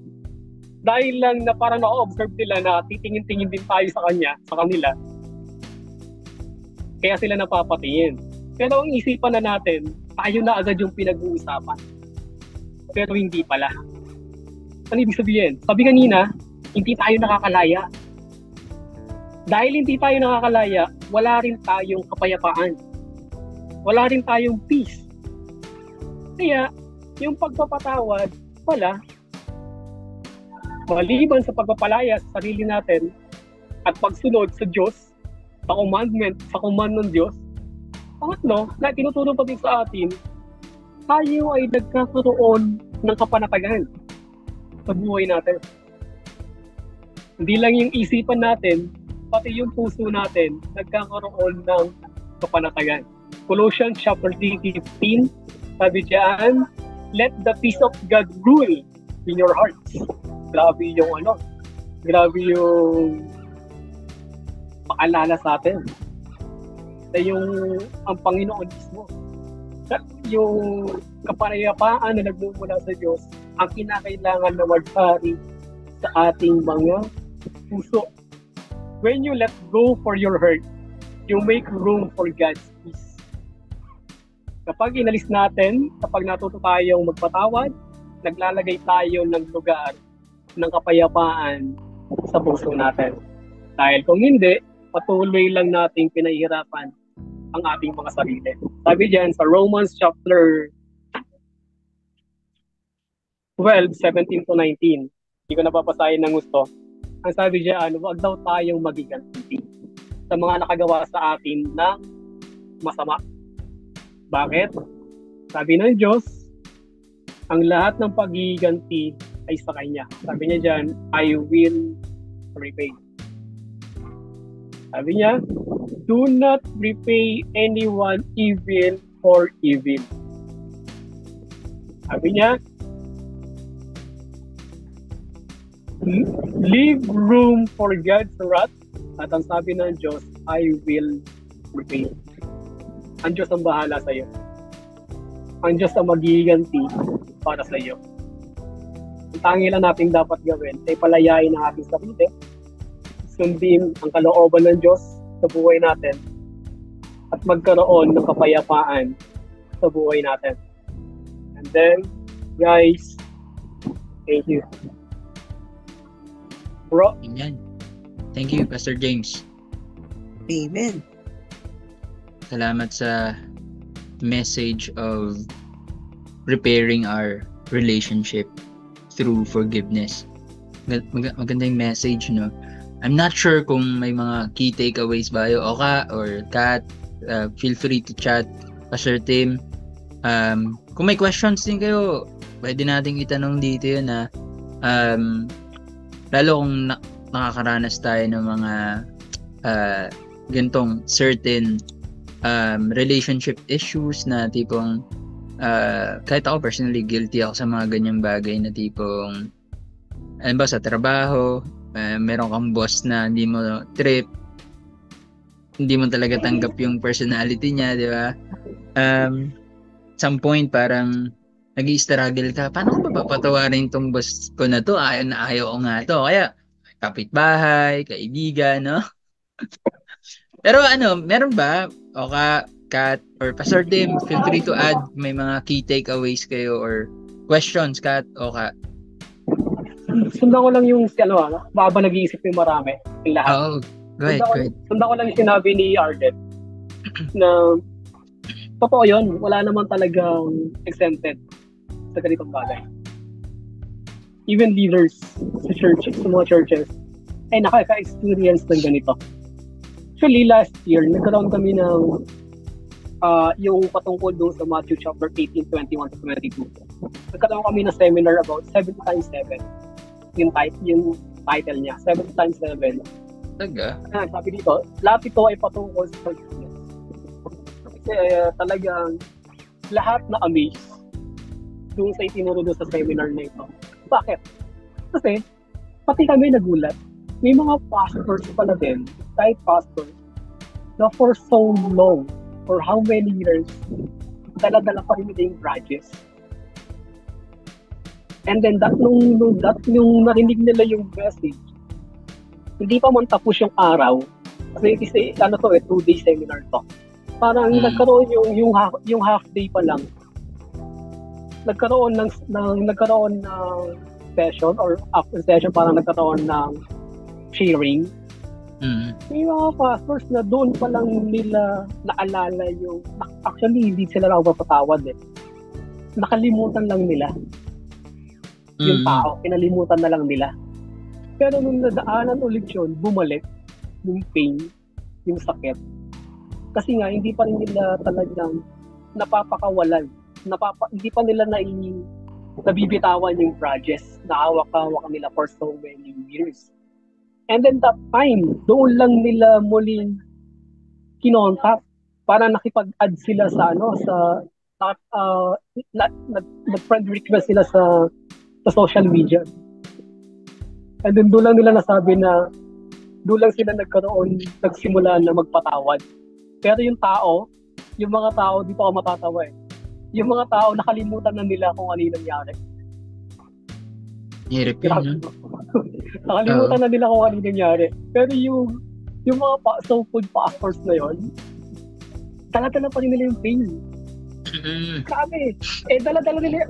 Dahil lang na parang na-observe nila na titingin-tingin din tayo sa kanila. Kaya sila napapatingin. Pero ang isipan na natin, tayo na agad yung pinag-uusapan. Pero hindi pala. Ano ibig sabihin? Sabi kanina, hindi tayo nakakalaya. Dahil hindi tayo nakakalaya, wala rin tayong kapayapaan. Wala rin tayong peace. Kaya, yung pagpapatawad pala, maliban sa pagpapalaya sa sarili natin at pagsunod sa Diyos, sa command ng Diyos, pangatlo, na tinutulong pa din sa atin, tayo ay nagkakaroon ng kapanatagan sa buhay natin. Hindi lang yung isipan natin, pati yung puso natin nagkakaroon ng kapanatagan. Colossians chapter 3:15, sabi diyan, let the peace of God rule in your hearts. Grabe yung paalala sa atin. Na ang Panginoon mismo. Yung kapayapaan na nagmumula sa Diyos, ang kinakailangan na maghari sa ating mga puso. When you let go for your hurt, you make room for God's peace. Kapag inalis natin, kapag natuto tayong magpatawad, naglalagay tayo ng lugar ng kapayapaan sa puso natin. Dahil kung hindi, patuloy lang nating pinahihirapan ang ating mga sarili. Sabi diyan sa Romans chapter 12, 17 to 19. Hindi ko napapasahin ng gusto. Ang sabi diyan, huwag daw tayong magiganti sa mga nakagawa sa atin ng masama. Bakit? Sabi ng Diyos, ang lahat ng paghiganti ay sa Kanya. Sabi niya diyan, I will repay. Sabi niya, do not repay anyone evil for evil. Sabi niya, leave room for God's wrath. At ang sabi ng Diyos, I will repay. Ang Diyos ang bahala sa iyo. Ang Diyos ang magiganti para sa iyo. Ang tangi lang natin dapat gawin ay palayain ang ating sarili, sundin ang kalooban ng Diyos sa buhay natin, at magkaroon ng kapayapaan sa buhay natin. And then, guys, thank you. Bro. Amen. Thank you, Pastor James. Amen. Salamat sa message of repairing our relationship through forgiveness. Maganda yung message, no? I'm not sure kung may mga key takeaways ba kayo, Oka or Kat. Feel free to chat, Pastor Tim. Kung may questions din kayo, pwede nating itanong dito yun, na lalo kung nakakaranas tayo ng mga gantong certain relationship issues na tipong kahit ako personally guilty ako sa mga ganyang bagay na tipong alam ba, sa trabaho, meron kang boss na hindi mo trip, hindi mo talaga tanggap yung personality niya, di ba? Some point parang nag-i-struggle ka, paano ko ba papatawarin tong boss ko na to? Ayaw ko nga to. Kaya kapitbahay, kaibigan, no? Pero meron ba, Oka, Kat, or Pastor Tim, feel free to add, may mga key takeaways kayo or questions, Kat, Oka. Sundan ko lang yung baka ba nag-iisip yung marami yung lahat. Oh, go ahead. Sundan ko lang yung sinabi ni Arden na totoo yun, wala naman talagang exempted sa ganitong bagay. Even leaders sa churches, sa mga churches, ay nakaka-experience ng ganito. Actually, last year, nagkaroon kami ng yung patungkol doon sa Matthew chapter 18, 21 to 22. Nagkaroon kami ng seminar about 7 times 7. Yung title niya, 7 times 7. Taga? Sabi dito, lahat ito ay patungkol sa forgiveness. Kasi talagang lahat na amazed doon sa itinuro doon sa seminar na ito. Bakit? Kasi, pati kami nagulat. May mga pastors pala din, kahit pastors, na for so long, for how many years, dala-dala pa rin nila yung grudges. And then, nung narinig nila yung message, hindi pa man tapos yung araw, kasi 2-day seminar to. Parang nagkaroon yung half day pa lang. Nagkaroon ng session or after session parang nagkaroon ng sharing. May mga pastors na doon pa lang nila naalala yung actually hindi sila lang mapatawad nakalimutan lang nila yung tao, kinalimutan na lang nila. Pero nung nadaanan ulit yun, bumalik yung pain, yung sakit, kasi nga hindi pa rin nila talagang napapakawalan, hindi pa nila nabibitawan yung grudges na hawak-hawak nila for so many years. And then that time, doon lang nila muling kinontak para nakipag-add sila nag-friend request sila sa social media. And then doon lang nila nasabi na doon lang sila nagsimula na magpatawad. Pero yung mga tao, di pa ako matatawa Yung mga tao, nakalimutan na nila kung ano yung nangyari. Hirap yun, no? Nakalimutan na nila kung ano yung nangyari. Pero yung mga so-called pastors na yun, dala-dala pa rin nila yung pain. Grabe. Dala-dala nila.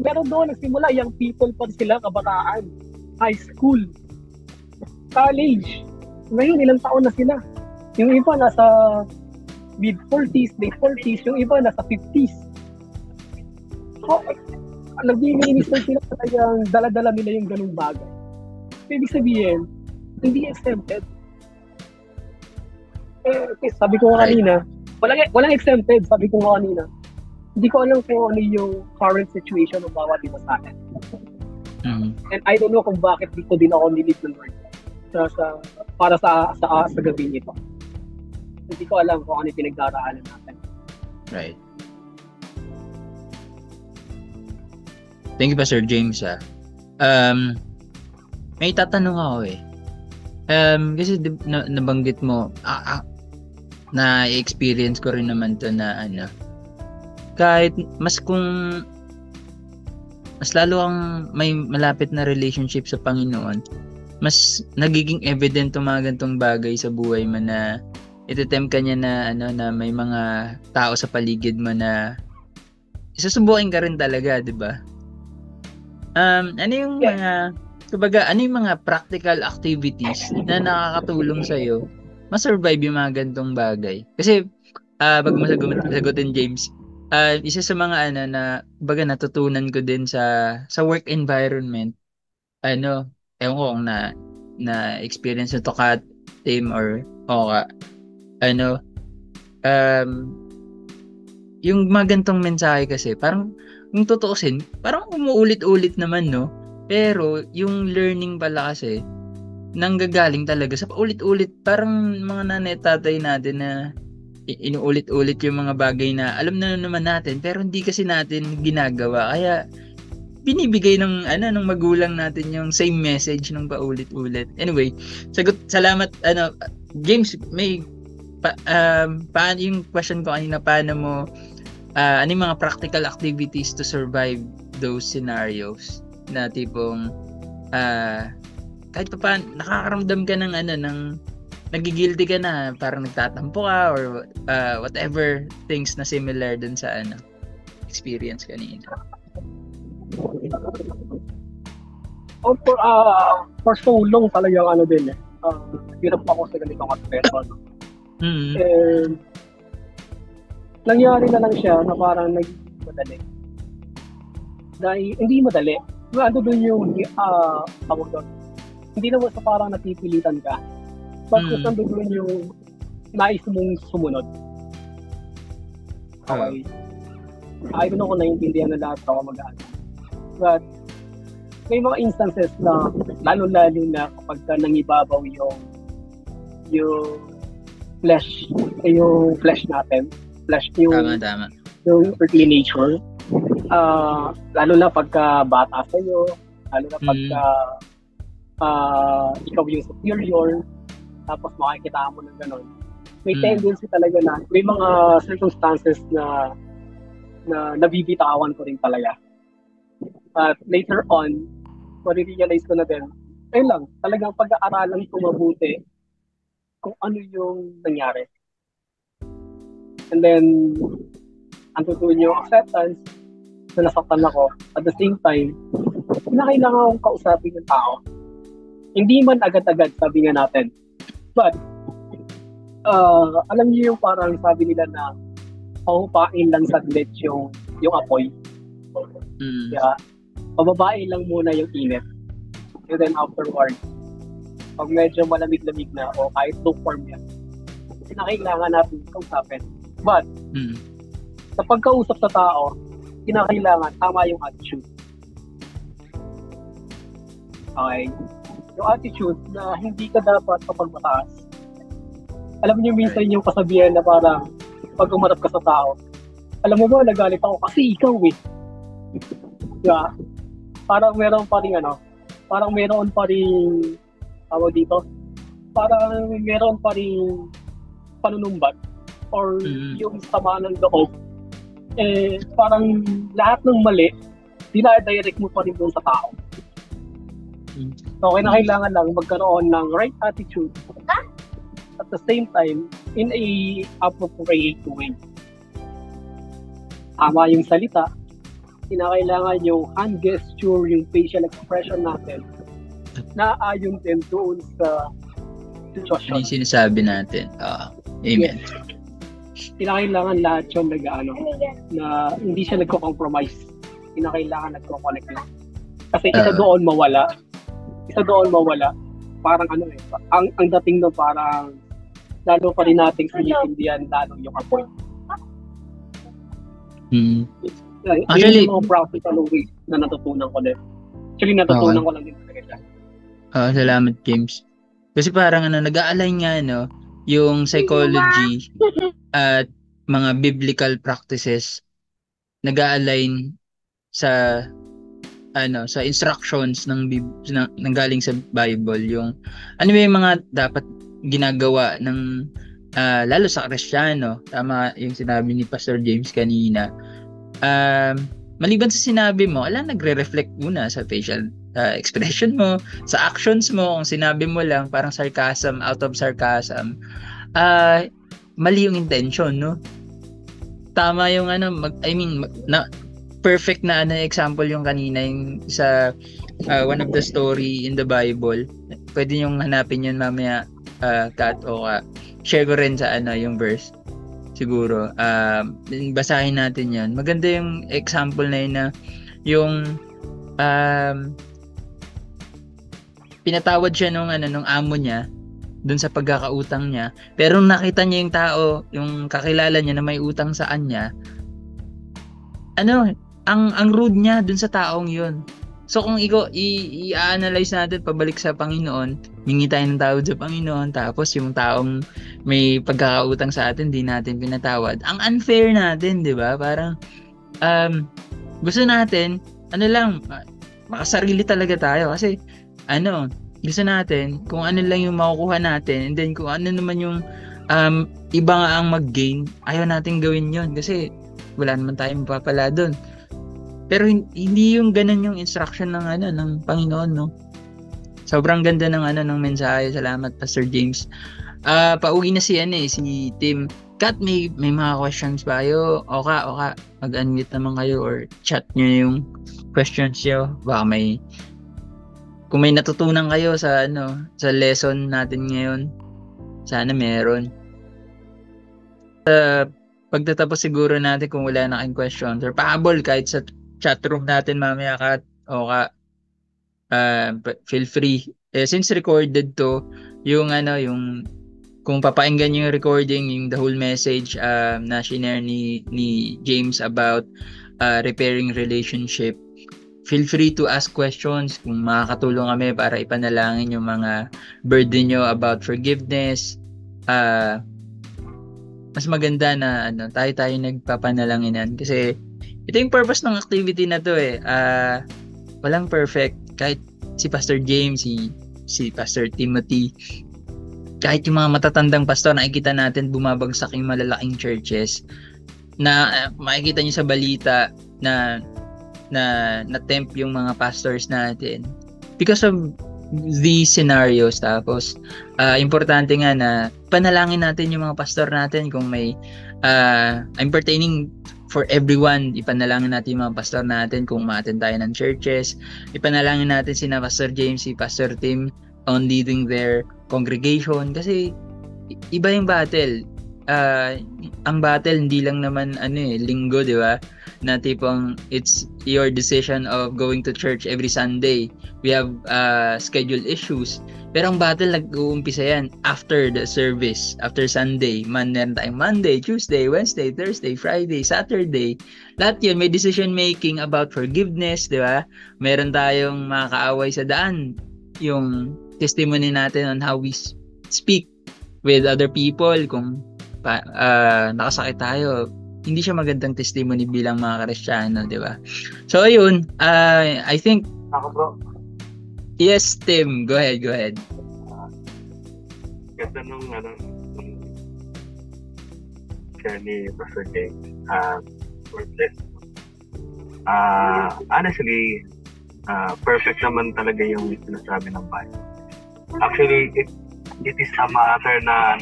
Meron doon, nagsimula, young people pa sila, kabataan, high school, college. Ngayon, ilang taon na sila. Yung iba nasa mid-40s, late 40s, yung iba nasa 50s. So, nag-i-minister sila talagang dala-dala nila yung ganung bagay. Ibig sabihin, hindi exempted. Sabi ko kanina, walang exempted, sabi ko kanina. Hindi ko alam kung ano yung current situation ng bawat iba sa akin. And I don't know kung bakit dito din ako nilid ng Lord. para sa gabi nito. Hindi ko alam kung ano yung pinagdaraanan natin. Right. Thank you pa, Sir James. May tatanong ako eh. Kasi nabanggit mo, na-experience ko rin naman to na kahit mas lalo ang may malapit na relationship sa Panginoon, mas nagiging evident yung mga gantong bagay sa buhay mo na ititempt ka niya na na may mga tao sa paligid mo na isusubukin ka rin talaga, 'di ba? Ano yung mga practical activities na nakakatulong sa iyo ma-survive yung mga gantong bagay? Kasi bago mo sagutin, James, isa sa mga na natutunan ko din sa work environment, ewan ko kung na experience na to ka, Tim, or ka, yung mga gantong mensahe kasi parang kung tutuusin, parang umuulit-ulit naman, no? Pero yung learning pala kasi nanggagaling talaga sa paulit-ulit, parang mga nanay tatay natin na inuulit-ulit yung mga bagay na alam na naman natin pero hindi kasi natin ginagawa, kaya binibigay ng magulang natin yung same message ng paulit-ulit. Anyway, salamat James. May paano yung question ko kanina, paano mo ano yung mga practical activities to survive those scenarios na tipong kahit pa paano nakakaramdam ka ng nagigilty ka na, parang nagtatampo ka or whatever things na similar dun sa experience kanina. For so long talagang din hirap ako sa ganitong aspeto. And nangyari na lang siya na parang naging madali. Dahil hindi madali. Ano doon yung tawag doon? Hindi naman sa parang napipilitan ka. But kung saan doon yung nais mong sumunod. Okay. I don't know kung naiintindihan na lahat ako mag-ano. But may mga instances na lalo-lalo na kapag nangibabaw yung flesh natin. Flesh yung tama. Yung earthly nature. Lalo na pagka bata sa'yo, lalo na pagka ikaw yung superior, tapos makikita mo ng gano'n. May tendency talaga na, may mga circumstances na nabibitawan ko rin talaga. At later on, marirealize ko na din, ayun lang, talagang pag-aaralan ko mabuti kung ano yung nangyari. And then, ang tutuloy yung acceptance na nasaktan ako. At the same time, kailangan akong kausapin ng tao. Hindi man agad-agad, sabi nga natin. But, alam niyo yung parang sabi nila na pahupain lang saglit yung apoy. Kaya, pababain lang muna yung init. And then afterwards, pag medyo malamig-lamig na o kahit lukewarm yan, kinakailangan natin kausapin. But, sa pagkausap sa tao, kinakailangan tama yung attitude. Okay? Yung attitude na hindi ka dapat kapag mataas. Alam niyo minsan yung kasabihan na parang pag umarap ka sa tao, alam mo ba, nagalit ako kasi ikaw eh. Yeah. Parang meron pa rin tawag dito, parang meron pa rin panunumbat or yung sama ng loob. Parang lahat ng mali, dina-direct mo pa rin doon sa tao. So, kailangan lang magkaroon ng right attitude at the same time in a appropriate way. Tama yung salita, kinakailangan yung hand gesture, yung facial expression natin na ayon din doon sa situation. Yung sinasabi natin. Amen. Yes. Kinakailangan lahat yung na hindi siya nagko-compromise. Kinakailangan nagko-connect lang. Kasi isa doon mawala. Parang ang dating doon parang lalo pa rin nating sinisindihan lalo yung apoy. Actually, yung mga practical ways na natutunan ko din. Actually, natutunan ko lang din talaga siya. Salamat, James. Kasi parang nag-a-align nga yung psychology at mga biblical practices nag-a-align sa sa instructions ng galing sa Bible, yung ano ba yung mga dapat ginagawa ng lalo sa Kristiyano. Tama yung sinabi ni Pastor James kanina. Maliban sa sinabi mo, nagre-reflect muna sa facial expression mo, sa actions mo. Kung sinabi mo lang parang sarcasm, out of sarcasm, mali yung intention, no? Tama yung perfect na example yung kanina yung sa one of the story in the Bible. Pwede yung hanapin yun mamaya, Kat, o share ko rin sa yung verse siguro. Basahin natin yan. Maganda yung example na yun, na yung pinatawad siya nung amo niya dun sa pagkakautang niya, pero nakita niya yung tao, yung kakilala niya na may utang sa kanya, ang rude niya dun sa taong yun. So kung i-analyze natin pabalik sa Panginoon, mingi tayo ng tawad sa Panginoon, tapos yung taong may pagkakautang sa atin, di natin pinatawad. Ang unfair natin, di ba? Parang gusto natin, makasarili talaga tayo kasi gusto natin kung ano lang yung makukuha natin, and then kung ano naman yung iba nga ang mag-gain, ayaw natin gawin yon kasi wala naman tayong mapapala doon. Pero hindi yung ganun yung instruction ng ng Panginoon, no? Sobrang ganda ng ng mensahe. Salamat, Pastor James. Pauwi na si Tim. Kat, may mga questions ba kayo? Oka, mag-unmute naman kayo or chat nyo yung questions nyo. Baka kung may natutunan kayo sa sa lesson natin ngayon, sana meron. Pagtatapos siguro natin, kung wala na kayong questions or pahabol kahit sa chat room natin mamaya, Kat, Oka, feel free. Since recorded to, yung kung papainggan yung recording, yung the whole message na shinare ni James about repairing relationship, feel free to ask questions. Kung makakatulong kami para ipanalangin yung mga burden nyo about forgiveness, mas maganda na tayo nagpapanalanginan, kasi ito yung purpose ng activity na to walang perfect. Kahit si Pastor James, si Pastor Timothy, kahit yung mga matatandang pastor, nakikita natin bumabagsak yung malalaking churches na makikita nyo sa balita na tempt yung mga pastors natin because of these scenarios. Tapos importante nga na panalangin natin yung mga pastor natin. Kung may I'm pertaining for everyone, ipanalangin natin yung mga pastor natin kung ma-attend tayo ng churches. Ipanalangin natin sina Pastor James, si Pastor Tim on leading their congregation, kasi iba yung battle. Ang battle hindi lang naman linggo, di ba? Na tipong it's your decision of going to church every Sunday. We have schedule issues. Pero ang battle nag-uumpisa yan after the service, after Sunday. Meron tayong Monday, Tuesday, Wednesday, Thursday, Friday, Saturday. Lahat yun may decision making about forgiveness, di ba? Meron tayong mga kaaway sa daan. Yung testimony natin on how we speak with other people. Kung nakasakit tayo, hindi siya magandang testimony bilang mga Kristiyano, di ba? So ayun, I think Ako, bro. yes, Tim, go ahead. Ganda nung share ni Pastor James. Worthless. Honestly, perfect naman talaga yung sinasabi ng Bible. Actually, it is a matter na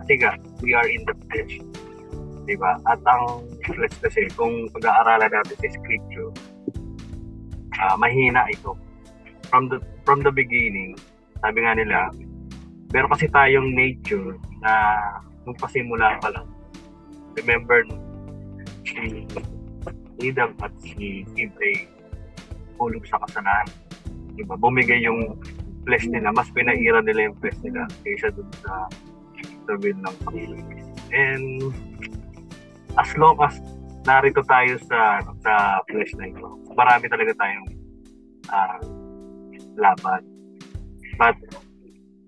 kasi we are in the flesh. Diba? At ang flesh kasi, kung pag-aaralan natin sa scripture, mahina ito. From the beginning, sabi nga nila, meron kasi tayong nature na nung pasimula pa lang. Remember, si Adam at si Eve ay hulog sa kasalanan. Diba? Bumigay yung flesh nila, mas pinaira nila yung flesh nila kaysa dun sa will ng Panginoon. And as long as narito tayo sa flesh na ito, marami talaga tayong laban. But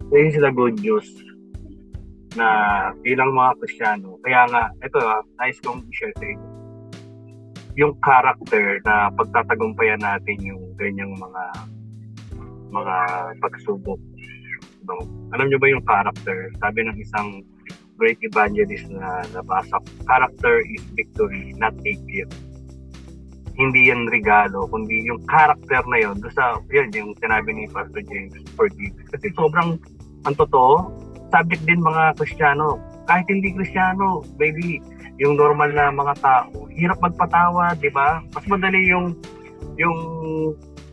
This is the good news na bilang mga Kristiyano. Kaya nga, ito nice kong i-share sa inyo. Yung character na pagtatagumpayan natin yung ganyang mga pagsubok. No? Alam nyo ba yung character? Sabi ng isang great evangelist na nabasa, character is victory, not a gift. Hindi yan regalo, kundi yung character na yun, doon sa, yun, yung sinabi ni Pastor James, forgive. Kasi sobrang, ang totoo, subject din mga Kristiyano. Kahit hindi Kristiyano, maybe, yung normal na mga tao, hirap magpatawad, di ba? Mas madali yung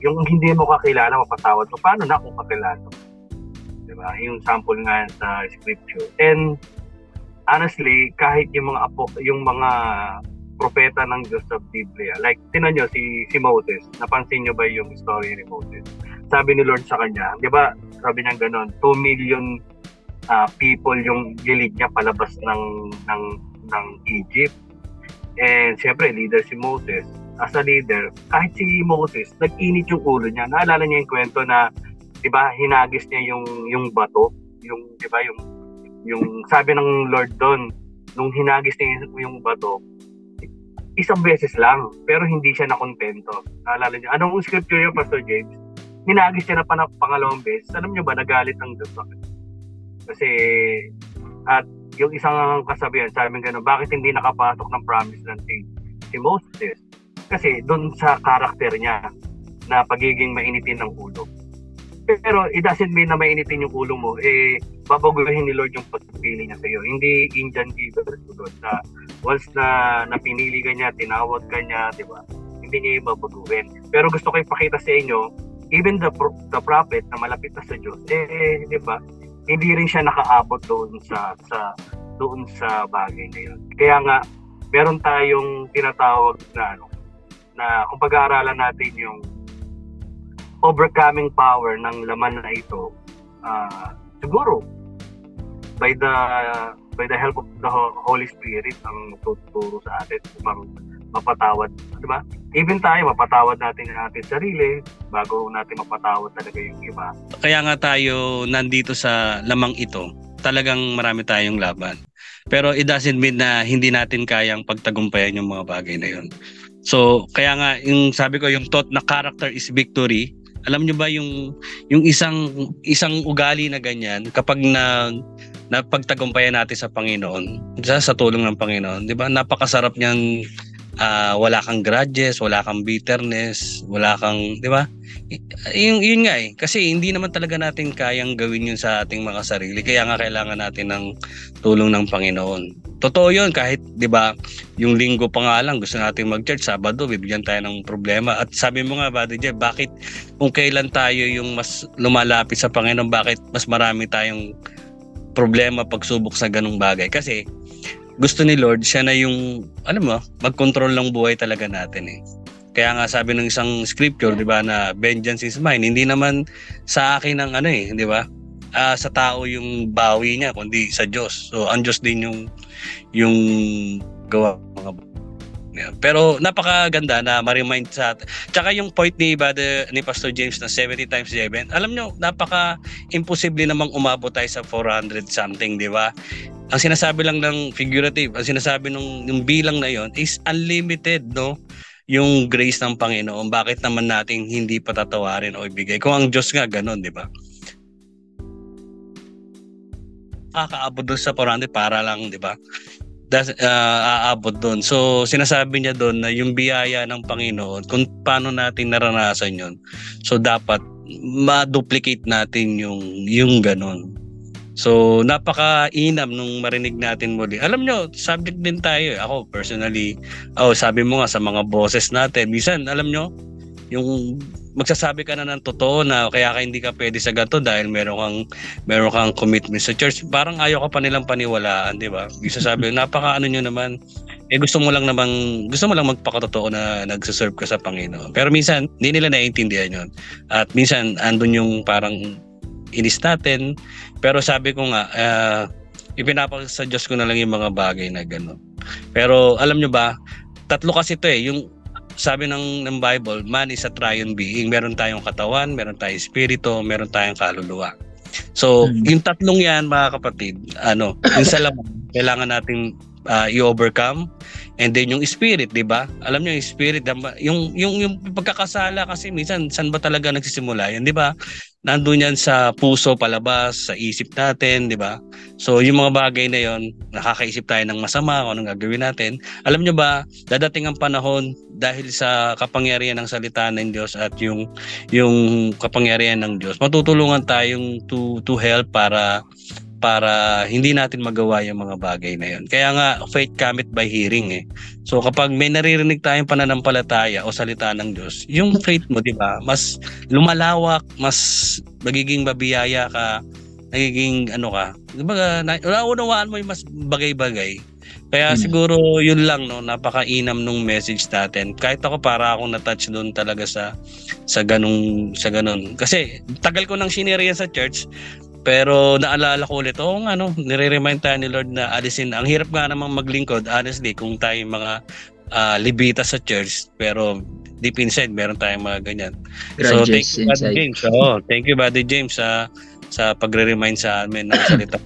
hindi mo kakilala, mapatawad mo. Paano na kung kakilala mo? Di ba? Yung sample nga sa scripture. And, honestly, kahit yung mga propeta ng Diyos sa Biblia. Like, tinan nyo si Moses. Napansin nyo ba yung story ni Moses? Sabi ni Lord sa kanya, di ba, sabi niya gano'n, 2 million people yung gilid niya palabas ng Egypt. And siyempre, leader si Moses. As a leader, kahit si Moses, nag-init yung ulo niya. Naalala niya yung kwento na, di ba, hinagis niya yung bato. Yung, di ba, yung sabi ng Lord doon, nung hinagis niya yung bato, isang beses lang, pero hindi siya nakontento. Naalala niyo, anong scripture yun, Pastor James? Hinagis siya na pangalawang beses. Alam niyo ba, nagalit ng Diyos. Kasi, at yung isang kasabihan, sabi gano'n, bakit hindi nakapasok ng promise land si Moses? Kasi doon sa karakter niya na pagiging mainitin ng ulo. Pero it doesn't mean na mainitin yung ulo mo, babaguhin ni Lord yung pagpili niya sa iyo. Hindi Indian giver to Lord. Once na napinili ka niya, tinawag ka niya, di ba? Hindi niya ibabaguhin. Pero gusto ko ipakita sa inyo, even the prophet na malapit na sa Diyos, di ba? Hindi rin siya nakaabot doon sa bagay na yun. Kaya nga, meron tayong tinatawag na kung pag-aaralan natin yung overcoming power ng laman na ito, siguro by the help of the Holy Spirit ang tuturo sa atin upang mapatawad, di ba? Even tayo, mapatawad natin ang ating sarili bago natin mapatawad talaga yung iba. Kaya nga tayo nandito sa lamang ito, talagang marami tayong laban. Pero it doesn't mean na hindi natin kayang pagtagumpayan yung mga bagay na yun. So, kaya nga, yung sabi ko, yung thought na character is victory, alam nyo ba yung isang ugali na ganyan, kapag napagtagumpayan natin sa Panginoon, sa tulong ng Panginoon, di ba? Napakasarap niyan, wala kang grudges, wala kang bitterness, wala kang, di ba? Yun nga kasi hindi naman talaga natin kayang gawin yun sa ating mga sarili. Kaya nga kailangan natin ng tulong ng Panginoon. Totoo yun, kahit, di ba, yung linggo pa nga lang, gusto natin mag-church, Sabado, bibigyan tayo ng problema. At sabi mo nga, Buddy Jeff, bakit kung kailan tayo yung mas lumalapit sa Panginoon, bakit mas marami tayong problema, pagsubok sa ganung bagay? Kasi gusto ni Lord, siya na yung, alam mo, mag-control ng buhay talaga natin Kaya nga sabi ng isang scripture, di ba, na vengeance is mine. Hindi naman sa akin ang di ba? Sa tao yung bawi niya, kundi sa Diyos. So, ang Diyos din yung gawa mga pero napakaganda na ma-remind sa tsaka yung point ni Pastor James na 70 times 7. Alam nyo, napaka-imposible namang umabot tayo sa 400 something, di ba? Ang sinasabi lang ng figurative, ang sinasabi ng bilang na yon is unlimited, no? Yung grace ng Panginoon. Bakit naman natin hindi patatawarin o ibigay? Kung ang Diyos nga ganun, di ba? Kakaabot doon sa 400 para lang, di ba? Aabot doon. So, sinasabi niya doon na yung biyaya ng Panginoon, kung paano natin naranasan yun. So, dapat ma-duplicate natin yung ganun. So, napaka-inam nung marinig natin muli. Alam nyo, subject din tayo. Ako, personally, sabi mo nga sa mga bosses natin, minsan, alam nyo, yung magsasabi ka na ng totoo na kaya ka hindi ka pwede sa ganito dahil meron kang commitment sa church. Parang ayaw ka pa nilang paniwalaan, di ba? Isasabi, napaka-ano nyo naman, gusto mo lang magpakatotoo na nagsaserve ka sa Panginoon. Pero minsan, hindi nila naiintindihan yun. At minsan, andun yung parang inis natin. Pero sabi ko nga, ipinapasa Diyos ko na lang yung mga bagay na gano'n. Pero alam nyo ba, tatlo kasi ito yung sabi ng Bible, man is a triune being. Meron tayong katawan, meron tayong espiritu, meron tayong kaluluwa. So, yung tatlong yan, mga kapatid, yung sa laman, kailangan natin i-overcome. And then yung spirit, di ba? Alam niyo yung spirit, yung pagkakasala kasi minsan, saan ba talaga nagsisimula yan, di ba? Nandun yan sa puso palabas, sa isip natin, di ba? So, yung mga bagay na yon, nakakaisip tayo ng masama kung anong gagawin natin. Alam niyo ba, dadating ang panahon dahil sa kapangyarihan ng salita ng Diyos at yung kapangyarihan ng Diyos, matutulungan tayong to help para hindi natin magawa yung mga bagay na yun. Kaya nga, faith cometh by hearing eh. So kapag may naririnig tayong pananampalataya o salita ng Diyos, yung faith mo, di ba, mas lumalawak, mas magiging mabiyaya ka, nagiging ka. Diba, naunawaan mo yung mas bagay-bagay. Kaya siguro yun lang, no, napakainam nung message natin. Kahit ako para akong na-touch doon talaga sa ganun. Kasi tagal ko nang sinire yan sa church. Pero naalala ko ulit, nire-remind tayo ni Lord na alisin. Ang hirap nga namang maglingkod, honestly, kung tayo mga libita sa church. Pero deep inside, meron tayong mga ganyan. So, thank you, Brother James. Thank you, Brother James, sa pagre-remind sa amin ng salita.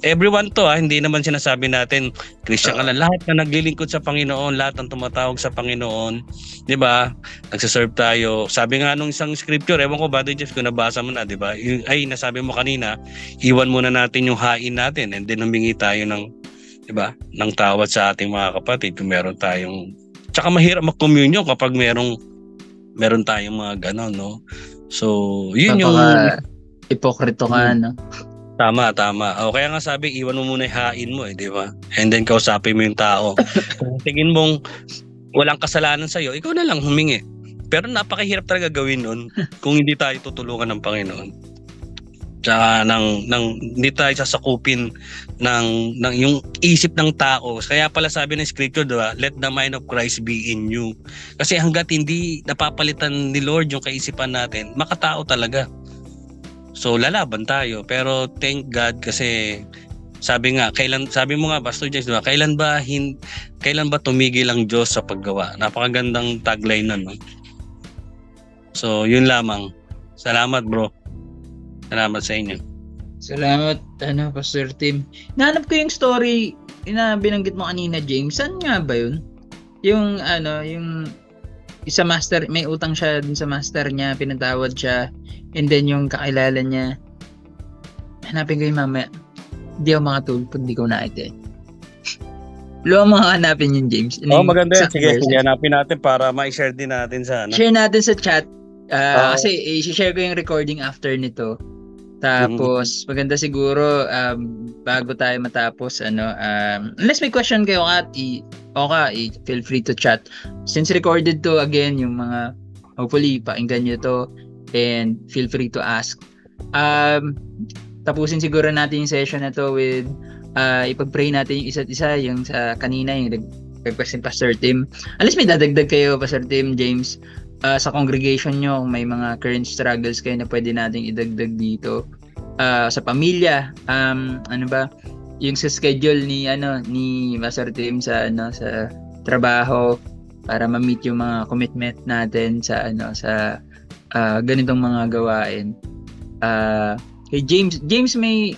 Everyone to, hindi naman sinasabi natin, Christian ka lang. Lahat na naglilingkod sa Panginoon, lahat ng tumatawag sa Panginoon, di ba? Nagsaserve tayo. Sabi nga nung isang scripture, ewan ko, Brother Jeff, kung nabasa mo na, di ba? Nasabi mo kanina, iwan muna natin yung hain natin and then humingi tayo ng, di ba? Ng tawad sa ating mga kapatid kung meron tayong, tsaka mahirap mag-communion kapag meron tayong mga ganon, no? So, yun yung ipokrito ka, no? Tama. O kaya nga sabi, iwan mo muna yung hain mo, di ba? And then kausapin mo yung tao. Kung tingin mong walang kasalanan sa'yo, ikaw na lang humingi. Pero napakahirap talaga gawin nun kung hindi tayo tutulungan ng Panginoon. Tsaka hindi tayo sasakupin ng yung isip ng tao. Kaya pala sabi ng scripture, diba? Let the mind of Christ be in you. Kasi hanggat hindi napapalitan ni Lord yung kaisipan natin, makatao talaga. So lalaban tayo, pero thank God kasi sabi mo nga Pastor James, diba? Kailan ba tumigil ang Diyos sa paggawa? Napakagandang tagline nun, no? So yun lamang. Salamat, bro. Salamat sa inyo. Salamat, Pastor Tim. Nahanap ko yung story na binanggit mo kanina, James. Saan nga ba yun? Yung isa master, may utang siya dun sa master niya, pinatawad siya, and then yung kakilala niya, hanapin ko yung mamaya. Hindi ako makatulog pag di ko nakita. Luwang mga hanapin yun, James. Maganda yan. Sige, hanapin natin para ma-share din natin sa Share natin sa chat. Kasi i-share ko yung recording after nito. Tapos, maganda siguro, bago tayo matapos, unless may question kayo, feel free to chat. Since recorded to, again, yung mga, hopefully, pakinggan nyo to, and feel free to ask. Tapusin siguro natin yung session na to with, ipag-pray natin yung isa't isa, yung sa kanina, yung request ni Pastor Tim. Unless may dadagdag kayo, Pastor Tim, James, sa congregation nyo, kung may mga current struggles kayo na pwede nating idagdag dito. Sa pamilya, yung sa schedule ni Pastor Tim sa trabaho para ma-meet yung mga commitment natin sa ganitong mga gawain. Hey James, may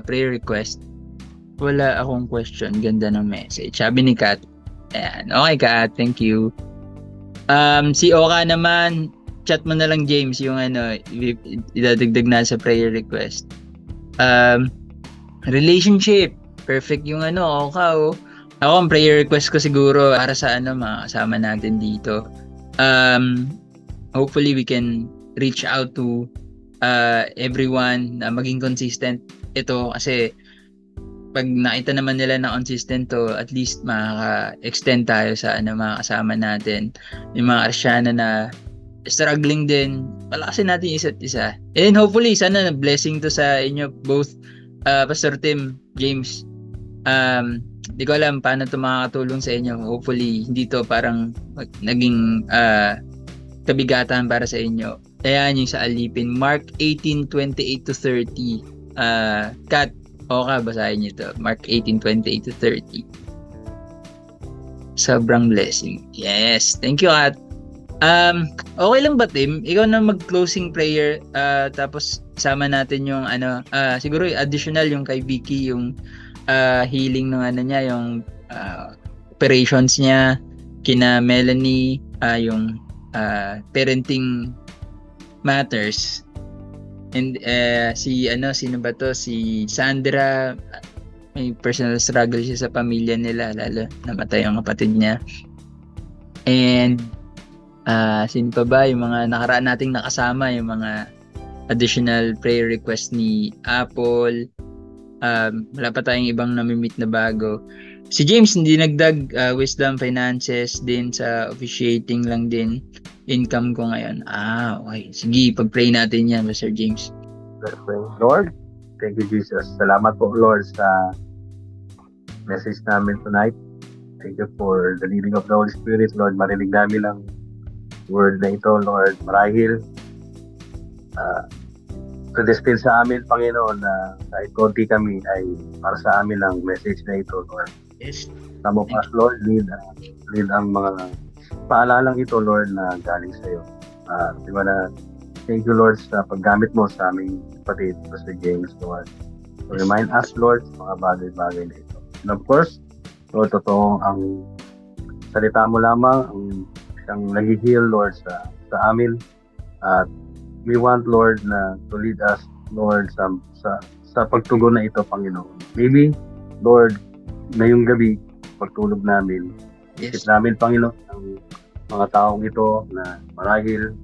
prayer request? Wala akong question, ganda ng message. Sabi ni Kat. Ayan, okay Kat, thank you. Si Oka naman, chat mo na lang James yung idadagdag na sa prayer request. Relationship, perfect yung Oka oh. Ako ang prayer request ko siguro para sa mga kasama natin dito. Hopefully we can reach out to everyone na maging consistent ito kasi pag nakita naman nila na consistent to, at least makaka-extend tayo sa mga kasama natin. Yung mga Kristyano na struggling din, palakasin natin isa't isa. And hopefully, sana na blessing to sa inyo both, Pastor Tim, James. Di ko alam paano to makakatulong sa inyo. Hopefully, hindi to parang naging kabigatan para sa inyo. Ayan yung sa alipin. Mark 18:28-30. Kat, basahin niyo to. Mark 18:28-30. Sobrang blessing. Yes. Thank you, Kat. Okay lang ba, Tim? Ikaw na mag-closing prayer, tapos sama natin yung siguro additional yung kay Vicky, yung healing ng niya, yung operations niya, kina Melanie, yung parenting matters. And sino ba to? Si Sandra, may personal struggle siya sa pamilya nila, lalo namatay ang kapatid niya. And sino pa ba? Yung mga nakaraan nating nakasama, yung mga additional prayer request ni Apple. Wala pa tayong ibang namimit na bago. Si James hindi nagdag, wisdom, finances din, sa officiating lang din income ko ngayon. Okay. Sige, pag-pray natin yan, Sir James. Lord, thank you, Jesus. Salamat po, Lord, sa message namin tonight. Thank you for the leading of the Holy Spirit. Lord, marinig namin ang word na ito, Lord. Marahil predestined sa amin, Panginoon, na kahit konti kami ay para sa amin ang message na ito, Lord. Yes. Tama pa, Lord, lead ang mga paalalang ito, Lord, na galing sa iyo. Diba na, thank you, Lord, sa paggamit mo sa aming kapatid, Pastor James, Lord. So, remind us, Lord, sa mga bagay-bagay na ito. And of course, Lord, totoo ang salita mo lamang, ang siyang nag-heal, Lord, sa amin. At we want, Lord, na to lead us, Lord, sa pagtugon na ito, Panginoon. Maybe, Lord, ngayong gabi, pagtulog namin, isip namin, Panginoon, ang mga taong ito na marahil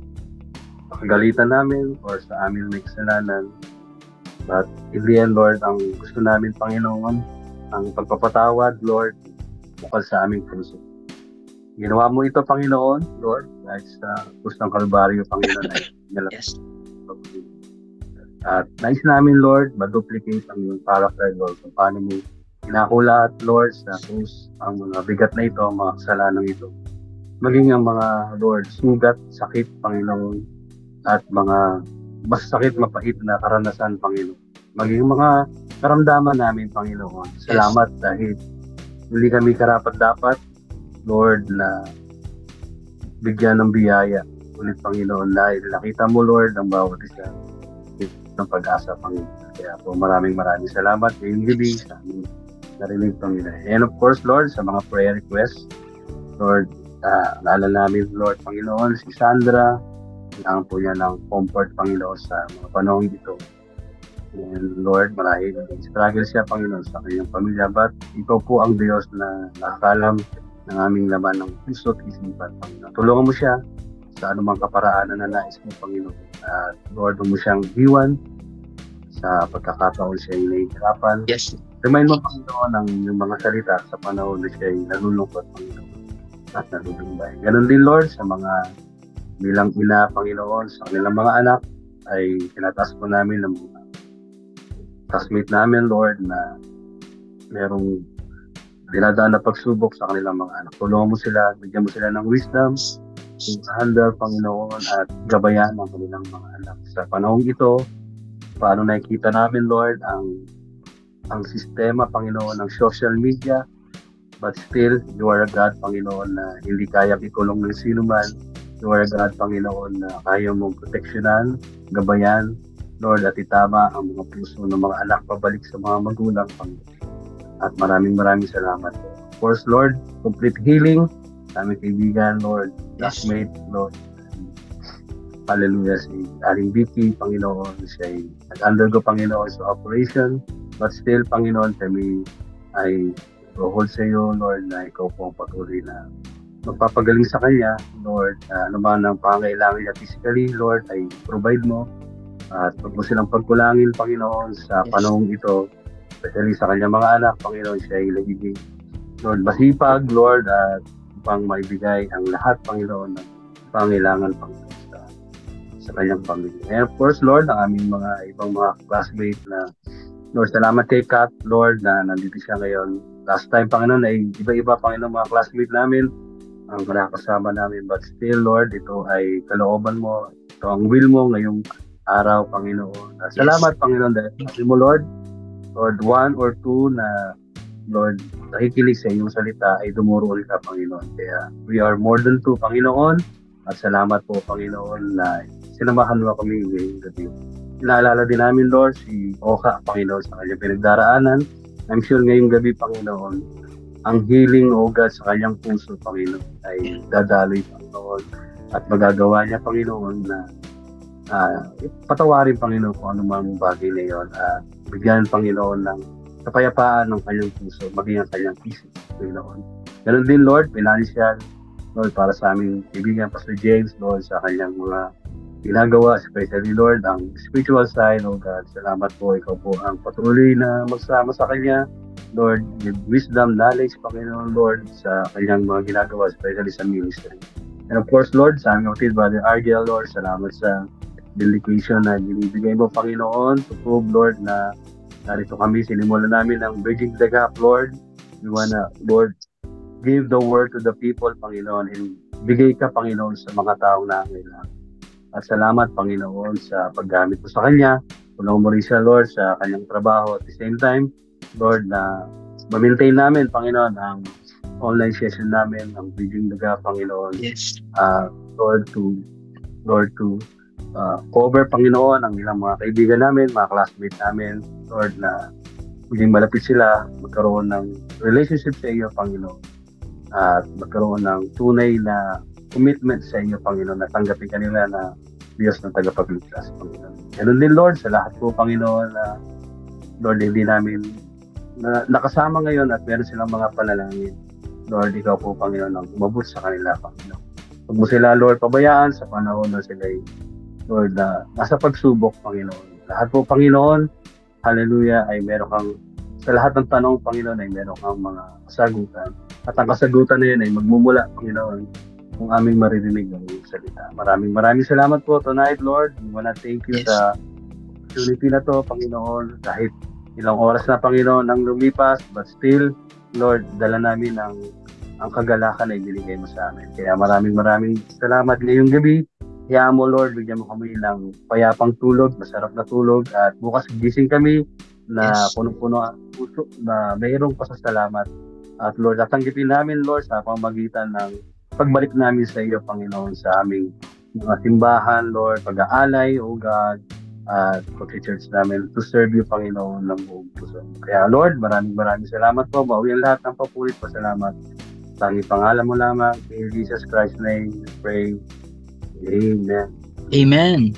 makagalitan namin or sa amin may kasalanan. But in the end, Lord, ang gusto namin, Panginoon, ang pagpapatawad, Lord, bukal sa aming puso. Ginawa mo ito, Panginoon, Lord, dahil sa krus ng Kalbaryo, Panginoon, ay Yes. At nais namin, Lord, ma-duplicate ang iyong paraphrase, Lord, kung paano mo inakulat, Lord, sa krus ang mga bigat na ito, ang mga kasalanan ito. Maging ang mga, Lord, sugat, sakit, Panginoon, at mga mas sakit, mapait na karanasan, Panginoon. Maging mga karamdaman namin, Panginoon. Salamat dahil hindi kami karapat-dapat, Lord, na bigyan ng biyaya. Ulit, Panginoon, dahil nakita mo, Lord, ang bawat isa ng pag-asa, Panginoon. Kaya po, maraming salamat ngayong gabi sa aming narinig, Panginoon. And of course, Lord, sa mga prayer requests, Lord, naalala namin, Lord, Panginoon, si Sandra, kailangan po niya ng comfort, Panginoon, sa mga panahon ito. And Lord, marahil struggle siya, Panginoon, sa kanyang pamilya, but ikaw po ang Diyos na nakakalam ng aming laman ng puso at isipan, Panginoon. Tulungan mo siya sa anumang kaparaanan na nais mo, Panginoon. At Lord, mo siyang iwan sa pagkakataon siya ay nahihirapan. Yes. Remind mo, Panginoon, ang yung mga salita sa panahon na siya ay nalulungkot, Panginoon, at nalulumbay. Ganon din, Lord, sa mga bilang ina, Panginoon, sa kanilang mga anak, ay tinataas po namin ng mga classmate namin, Lord, na merong dinadaan na pagsubok sa kanilang mga anak. Tulungan mo sila, bigyan mo sila ng wisdom, handle, Panginoon, at gabayan ng kanilang mga anak. Sa panahong ito, paano nakikita namin, Lord, ang sistema, Panginoon, ng social media, but still, you are a God, Panginoon, na hindi kaya ikulong ng sino man. You are a God, Panginoon, na kaya mong proteksyonan, gabayan, Lord, at itama ang mga puso ng mga anak pabalik sa mga magulang, Panginoon. At maraming salamat. Of course, Lord, complete healing sa aming kaibigan, Lord, classmate, Lord. Hallelujah, si Aling Vicky, Panginoon, siya ay nag-undergo, Panginoon, sa operation, but still, Panginoon, kami ay hold sa iyo, Lord, na ikaw po ang patuloy na magpapagaling sa kanya, Lord. Ano man ang pangailangan niya physically, Lord, ay provide mo. At huwag mo silang pagkulangin, Panginoon, sa panahong ito, especially sa kanyang mga anak, Panginoon, siya ay lagiging, Lord, masipag, Lord, at upang maibigay ang lahat, Panginoon, ng pangailangan, Panginoon, sa kanyang pamilya. And of course, Lord, ang aming mga ibang mga classmates na, Lord, salamat kay Kat, Lord, na nandito siya ngayon. Last time, Panginoon, ay iba-iba, Panginoon, mga classmates namin, ang nakakasama namin. But still, Lord, ito ay kalooban mo, ito ang will mo ngayong araw, Panginoon. At salamat, Panginoon, dahil sabi mo, Lord, one or two na, Lord, nakikinig sa iyong salita ay dumuroon ka, Panginoon. Kaya we are more than two, Panginoon. At salamat po, Panginoon, na sinamahan mo kami ngayong gabi. Inaalala din namin, Lord, si Oka, Panginoon, sa kanyang pinagdaraanan. I'm sure ngayong gabi, Panginoon, ang healing, O God, sa kanyang puso, Panginoon, ay dadaloy, Panginoon, at magagawa niya, Panginoon, na patawarin, Panginoon, kung anumang bagay na yun, at bigyan, Panginoon, ng kapayapaan ng kanyang puso, maging ang kanyang isip, Panginoon. Ganun din, Lord, financial, Lord, para sa aming kaibigan, Pastor James, Lord, sa kanyang mga ginagawa, especially, Lord, ang spiritual side, O God. Salamat po, ikaw po ang patuloy na magsama sa kanya, Lord, with wisdom, knowledge, Panginoon, Lord, sa kanyang mga ginagawa, especially sa ministry. And of course, Lord, sa aming kapatid, Brother Argel, Lord, salamat sa dedication na binibigay mo, Panginoon, to prove, Lord, na narito kami, sinimulan namin ang Bridging the Gap, Lord. We wanna, Lord, give the word to the people, Panginoon, and bigay ka, Panginoon, sa mga taong nangailangan. At salamat, Panginoon, sa paggamit mo sa kanya. Tulungan mo rin siya, Lord, sa kanyang trabaho. At the same time, Lord, na ma-maintain namin, Panginoon, ang online session namin, ang Bridging the Gap, Panginoon. Yes. Lord, to cover, Panginoon, ang ilang mga kaibigan namin, mga classmates namin, Lord, na maging malapit sila, magkaroon ng relationship sa iyo, Panginoon, at magkaroon ng tunay na commitment sa iyo, Panginoon, na tanggapin kanila na Diyos ng tagapagligtas, Panginoon. Ganun din, Lord, sa lahat po, Panginoon, na Lord, hindi namin nakasama ngayon at meron silang mga panalangin. Lord, ikaw po, Panginoon, ang umabot sa kanila, Panginoon. Huwag mo sila, Lord, pabayaan sa panahon na sila, Lord, na nasa pagsubok, Panginoon. Lahat po, Panginoon, hallelujah, ay meron kang, sa lahat ng tanong, Panginoon, ay meron kang mga kasagutan. At ang kasagutan na yun ay magmumula, Panginoon, kung aming maririnig ang iyong salita. Maraming salamat po tonight, Lord. We wanna thank you sa opportunity na to, Panginoon. Kahit ilang oras na, Panginoon, ang lumipas, but still, Lord, dala namin ang kagalakan na ibinigay mo sa amin. Kaya maraming salamat ngayong gabi. Hayaan mo, Lord, bigyan mo kami ng payapang tulog, masarap na tulog, at bukas gising kami na punong-puno ang puso, na mayroong pasasalamat. At Lord, tatanggapin namin, Lord, sa pamamagitan ng pagbalik namin sa iyo, Panginoon, sa aming mga simbahan, Lord, pag-aalay, O God, at pag-church namin to serve you, Panginoon, ng buong puso. Kaya, Lord, maraming salamat po. Bawi ang lahat ng papulit pa. Salamat. Tangi pangalan mo lamang. In Jesus Christ's name, we pray. Amen. Amen.